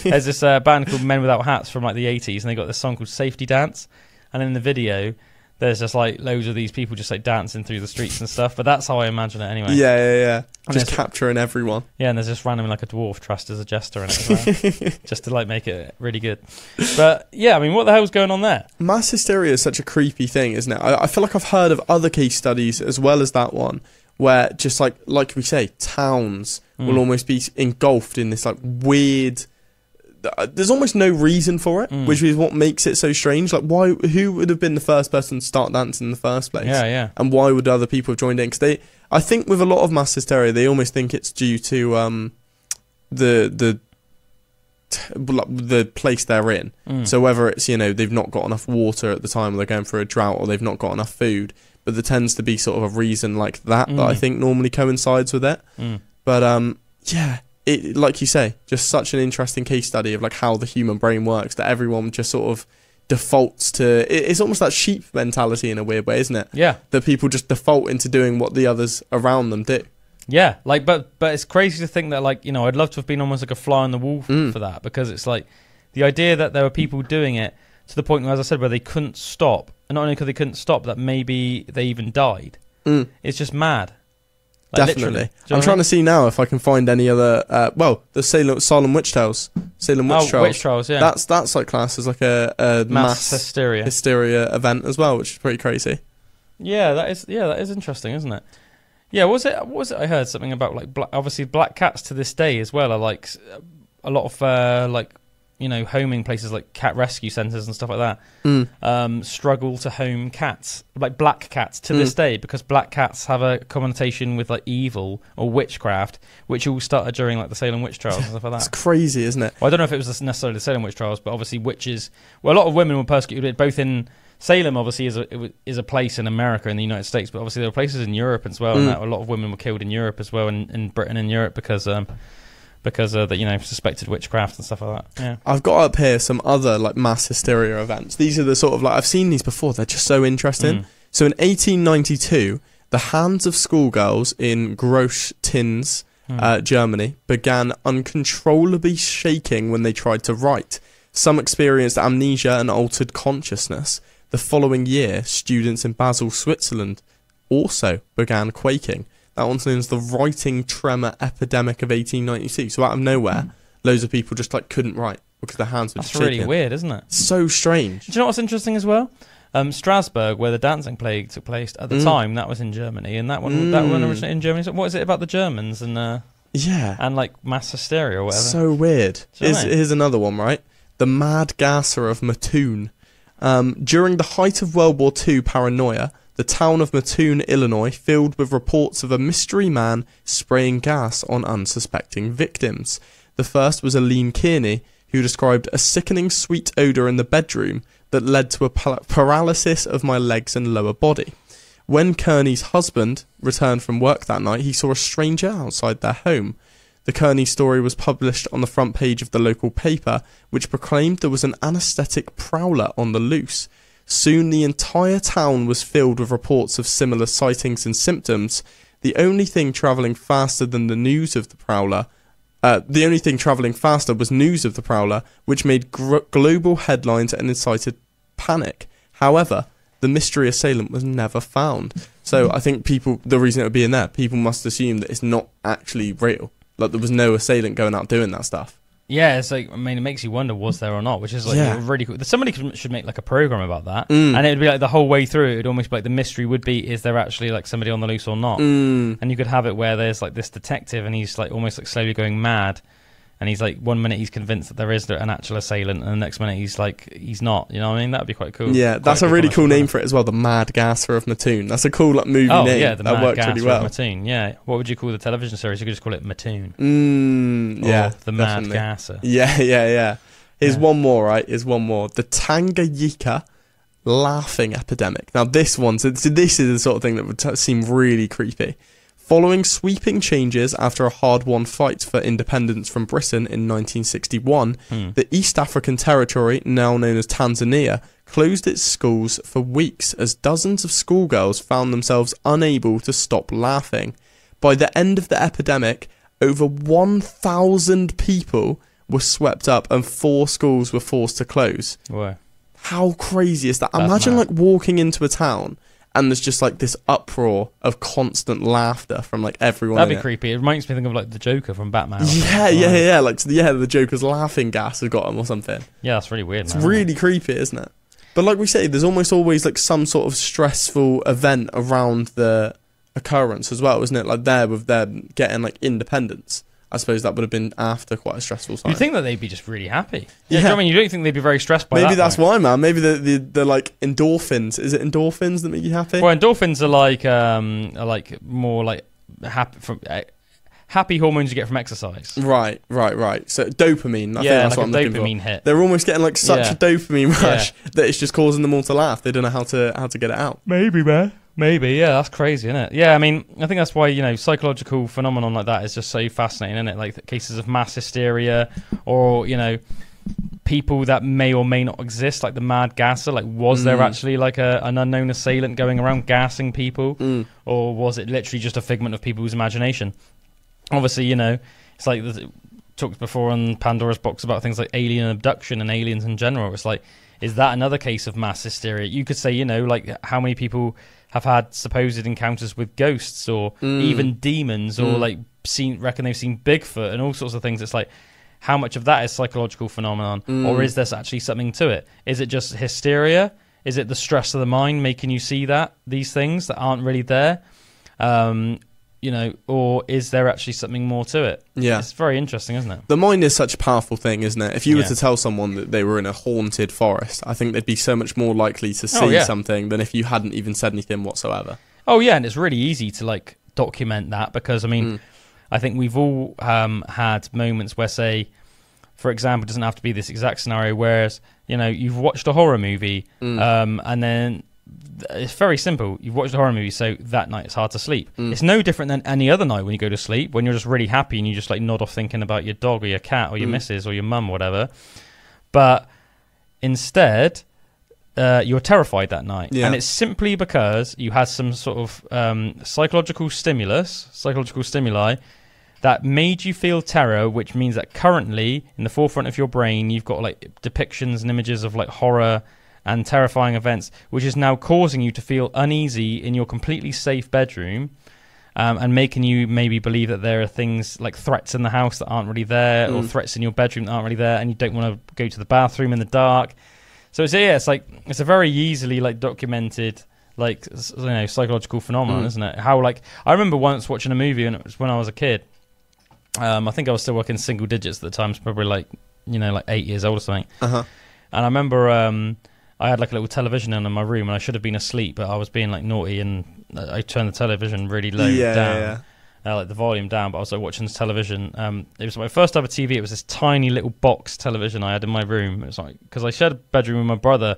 There's this band called Men Without Hats from like the 80s, and they got this song called Safety Dance, and in the video there's just like loads of these people just like dancing through the streets and stuff, but that's how I imagine it anyway. Yeah. Just capturing everyone. Yeah, and there's just randomly like a dwarf dressed as a jester in it as well, just to like make it really good. But yeah, I mean, what the hell's going on there? Mass hysteria is such a creepy thing, isn't it? I feel like I've heard of other case studies as well as that one, where just like we say, towns will almost be engulfed in this like weird. There's almost no reason for it, which is what makes it so strange. Like, why? Who would have been the first person to start dancing in the first place? Yeah. And why would other people have joined in? Because I think with a lot of mass hysteria, they almost think it's due to the place they're in. So whether it's they've not got enough water at the time, or they're going through a drought, or they've not got enough food. But there tends to be sort of a reason like that I think normally coincides with it. But yeah. It, like you say, just such an interesting case study of like how the human brain works, that everyone just sort of defaults to. It's almost that sheep mentality in a weird way, isn't it? Yeah. That people just default into doing what the others around them do. Yeah, like, but it's crazy to think that, like, I'd love to have been almost like a fly on the wall for that, because it's like the idea that there were people doing it to the point, as I said, where they couldn't stop, and not only could they couldn't stop, that maybe they even died. It's just mad. Like, definitely. I'm trying to see now if I can find any other. The Salem witch trials. Witch trials. Yeah. That's like classed as like a mass hysteria event as well, which is pretty crazy. Yeah, that is interesting, isn't it? Yeah. What was it? I heard something about like obviously black cats to this day as well are like a lot of like homing places like cat rescue centres and stuff like that struggle to home cats, like black cats to this day, because black cats have a connotation with like evil or witchcraft, which all started during like the Salem witch trials and stuff like that. It's crazy, isn't it? Well, I don't know if it was necessarily the Salem witch trials, but obviously witches. Well, a lot of women were persecuted, both in Salem, obviously, is a place in America, in the United States, but obviously there were places in Europe as well, and that a lot of women were killed in Europe as well, and in Britain and Europe because of the suspected witchcraft and stuff like that. Yeah. I've got up here some other like mass hysteria events. These are the sort of like, I've seen these before, they're just so interesting. So in 1892, the hands of schoolgirls in Großtins, Germany, began uncontrollably shaking when they tried to write. Some experienced amnesia and altered consciousness. The following year, students in Basel, Switzerland also began quaking. That one's known as the writing tremor epidemic of 1892. So out of nowhere, loads of people just like couldn't write because their hands were just shaking. That's really weird, isn't it? So strange. Do you know what's interesting as well? Strasbourg, where the dancing plague took place at the time, that was in Germany, and that one originated in Germany. So what is it about the Germans and and like mass hysteria or whatever? So weird. Here's another one, right? The mad gasser of Mattoon. During the height of World War II paranoia, the town of Mattoon, Illinois, filled with reports of a mystery man spraying gas on unsuspecting victims. The first was Aline Kearney, who described a sickening sweet odour in the bedroom that led to a paralysis of my legs and lower body. When Kearney's husband returned from work that night, he saw a stranger outside their home. The Kearney story was published on the front page of the local paper, which proclaimed there was an anaesthetic prowler on the loose. Soon the entire town was filled with reports of similar sightings and symptoms. The only thing travelling faster was news of the prowler, which made global headlines and incited panic. However, the mystery assailant was never found. So I think the reason it would be in there, people must assume that it's not actually real. Like, there was no assailant going out doing that stuff. Yeah, it's like, I mean, it makes you wonder, was there or not, which is like really cool. Somebody should make like a program about that, and it would be like the whole way through. It would almost be like the mystery would be: is there actually like somebody on the loose or not? And you could have it where there's like this detective, and he's like almost like slowly going mad, and he's like, one minute he's convinced that there is an actual assailant, and the next minute he's like, he's not. You know what I mean? That'd be quite cool. Yeah, that's a really cool name for it as well. The Mad Gasser of Mattoon. That's a cool like movie name. Yeah, the that Mad worked Gasser really well. of Mattoon. Yeah, what would you call the television series? You could just call it Mattoon. Yeah, the Mad Gasser. Yeah. Here's one more, right? The Tanganyika laughing epidemic. Now this one, so this is the sort of thing that would seem really creepy. Following sweeping changes after a hard-won fight for independence from Britain in 1961, the East African territory, now known as Tanzania, closed its schools for weeks as dozens of schoolgirls found themselves unable to stop laughing. By the end of the epidemic, over 1,000 people were swept up and 4 schools were forced to close. Whoa. How crazy is that? That's Imagine mad. like walking into a town and there's just like this uproar of constant laughter from like everyone. That'd be creepy. It reminds me of like the Joker from Batman. Yeah. Like the Joker's laughing gas has got him or something. Yeah, that's really weird. It's really creepy, isn't it? But like we say, there's almost always like some sort of stressful event around the occurrence as well, isn't it? Like there with them getting like independence. I suppose that would have been after quite a stressful time. You'd think that they'd be just really happy. Yeah. You know what I mean? You don't think they'd be very stressed by that. Maybe that's why, man. Maybe the like endorphins. Is it endorphins that make you happy? Well, endorphins are like more like happy hormones you get from exercise. Right. So dopamine. I think that's like what I'm looking for. dopamine hit. They're almost getting like such a dopamine rush that it's just causing them all to laugh. They don't know how to get it out. Maybe, man. Maybe, yeah, that's crazy, isn't it? Yeah, I mean, I think that's why, you know, psychological phenomenon like that is just so fascinating, isn't it? Like cases of mass hysteria or, you know, people that may or may not exist, like the Mad Gasser. Like, was there actually like an unknown assailant going around gassing people? Or was it literally just a figment of people's imagination? Obviously, you know, it's like talked before on Pandora's box about things like alien abduction and aliens in general. It's like, is that another case of mass hysteria? You could say, you know, like how many people have had supposed encounters with ghosts or even demons or like reckon they've seen Bigfoot and all sorts of things. It's like, how much of that is psychological phenomenon or is there actually something to it? Is it just hysteria? Is it the stress of the mind making you see these things that aren't really there? You know, or is there actually something more to it? Yeah. It's very interesting, isn't it? The mind is such a powerful thing, isn't it? If you were to tell someone that they were in a haunted forest, I think they'd be so much more likely to see something than if you hadn't even said anything whatsoever. Oh, yeah, and it's really easy to, like, document that because, I mean, I think we've all had moments where, say, for example, it doesn't have to be this exact scenario, whereas, you know, you've watched a horror movie and then it's very simple. You've watched a horror movie, so that night it's hard to sleep. It's no different than any other night when you go to sleep, when you're just really happy and you just like nod off thinking about your dog or your cat or your missus or your mum or whatever. But instead, you're terrified that night. And it's simply because you had some sort of psychological stimuli that made you feel terror, which means that currently in the forefront of your brain, you've got like depictions and images of like horror and terrifying events, which is now causing you to feel uneasy in your completely safe bedroom and making you maybe believe that there are things like threats in the house that aren't really there or threats in your bedroom that aren't really there and you don't want to go to the bathroom in the dark. So it's like it's a very easily like documented like, you know, psychological phenomenon, isn't it? How like I remember once watching a movie and it was when I was a kid. I think I was still working single digits at the time, so probably like, you know, like 8 years old or something. And I remember I had like a little television in my room and I should have been asleep, but I was being like naughty and I turned the television really low down, like the volume down, but I was like watching the television. It was my first ever TV. It was this tiny little box television I had in my room. It was like, because I shared a bedroom with my brother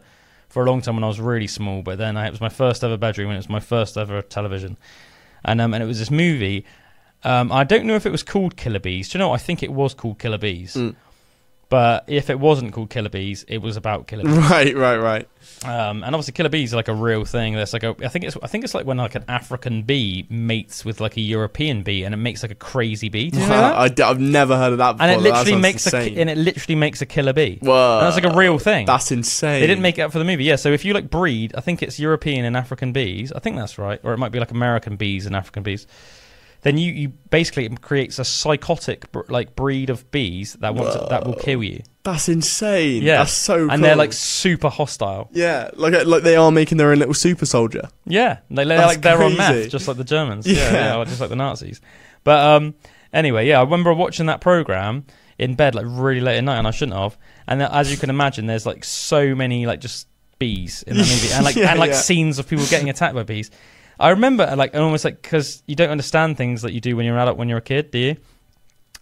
for a long time when I was really small, but then it was my first ever bedroom and it was my first ever television. And it was this movie I don't know if it was called Killer Bees. Do you know what? I think it was called Killer Bees. But if it wasn't called Killer Bees, it was about killer bees. Right. And obviously, killer bees are like a real thing. There's like I think it's like when like an African bee mates with like a European bee, and it makes like a crazy bee. Do you know that? I've never heard of that before. And it literally makes a killer bee. Whoa, and that's like a real thing. That's insane. They didn't make it up for the movie. Yeah, so if you like breed, I think it's European and African bees. I think that's right, or it might be like American bees and African bees. Then you basically it creates a psychotic like breed of bees that will kill you. That's insane. Yeah, that's so cool. And they're like super hostile. Yeah, like they are making their own little super soldier. Yeah, they're on meth, just like the Germans. Yeah, just like the Nazis. But anyway, yeah, I remember watching that program in bed like really late at night, and I shouldn't have. And as you can imagine, there's like so many like just bees in that movie, and scenes of people getting attacked by bees. I remember, like, almost like, because you don't understand things that you do when you're an adult when you're a kid, do you?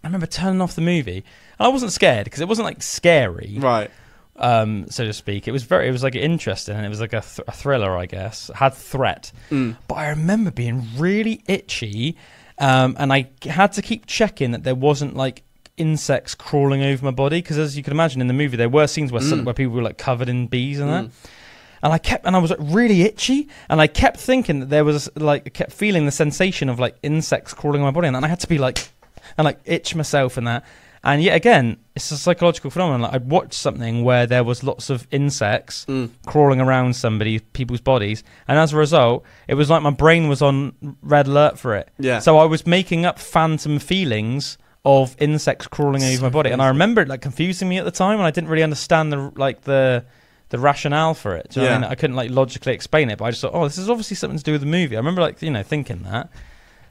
I remember turning off the movie, and I wasn't scared because it wasn't like scary, right? So to speak. It was like interesting, and it was like a thriller, I guess. It had threat, but I remember being really itchy, and I had to keep checking that there wasn't like insects crawling over my body, because as you can imagine in the movie, there were scenes where people were like covered in bees and that. And I was like really itchy, and I kept thinking that there was like, I kept feeling the sensation of like insects crawling on my body, and I had to be like, and like itch myself and that. And yet again, it's a psychological phenomenon. Like, I'd watched something where there was lots of insects crawling around people's bodies, and as a result, it was like my brain was on red alert for it. Yeah. So I was making up phantom feelings of insects crawling over my body, and I remember it like confusing me at the time, and I didn't really understand the rationale for it. Do you know what I mean? I couldn't like logically explain it, but I just thought, this is obviously something to do with the movie. I remember like, thinking that.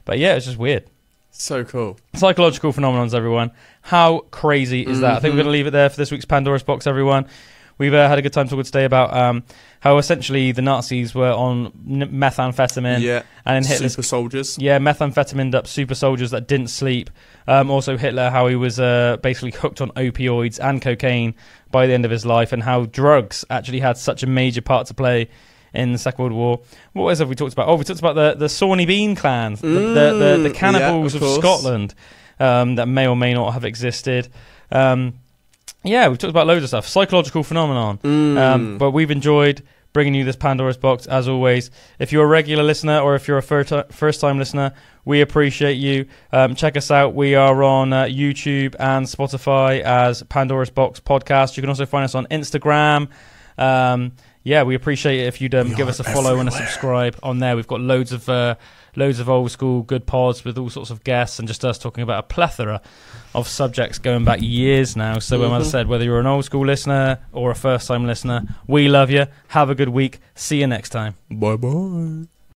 But yeah, it's just weird. So cool. Psychological phenomenons, everyone. How crazy is that? I think we're going to leave it there for this week's Pandora's Box, everyone. We've had a good time talking today about how essentially the Nazis were on methamphetamine. Yeah, and in Hitler's super soldiers. Yeah, methamphetamine up super soldiers that didn't sleep. Also Hitler, how he was basically hooked on opioids and cocaine by the end of his life, and how drugs actually had such a major part to play in the Second World War. What else have we talked about? We talked about the Sawney Bean clan, the cannibals of Scotland that may or may not have existed. Yeah, we've talked about loads of stuff. Psychological phenomenon. But we've enjoyed bringing you this Pandora's Box, as always. If you're a regular listener or if you're a first-time listener, we appreciate you. Check us out. We are on YouTube and Spotify as Pandora's Box Podcast. You can also find us on Instagram. Yeah, we appreciate it if you'd give us a follow and a subscribe on there. We've got loads of old school good pods with all sorts of guests and just us talking about a plethora of subjects going back years now. So as I said, whether you're an old school listener or a first time listener, we love you. Have a good week. See you next time. Bye bye.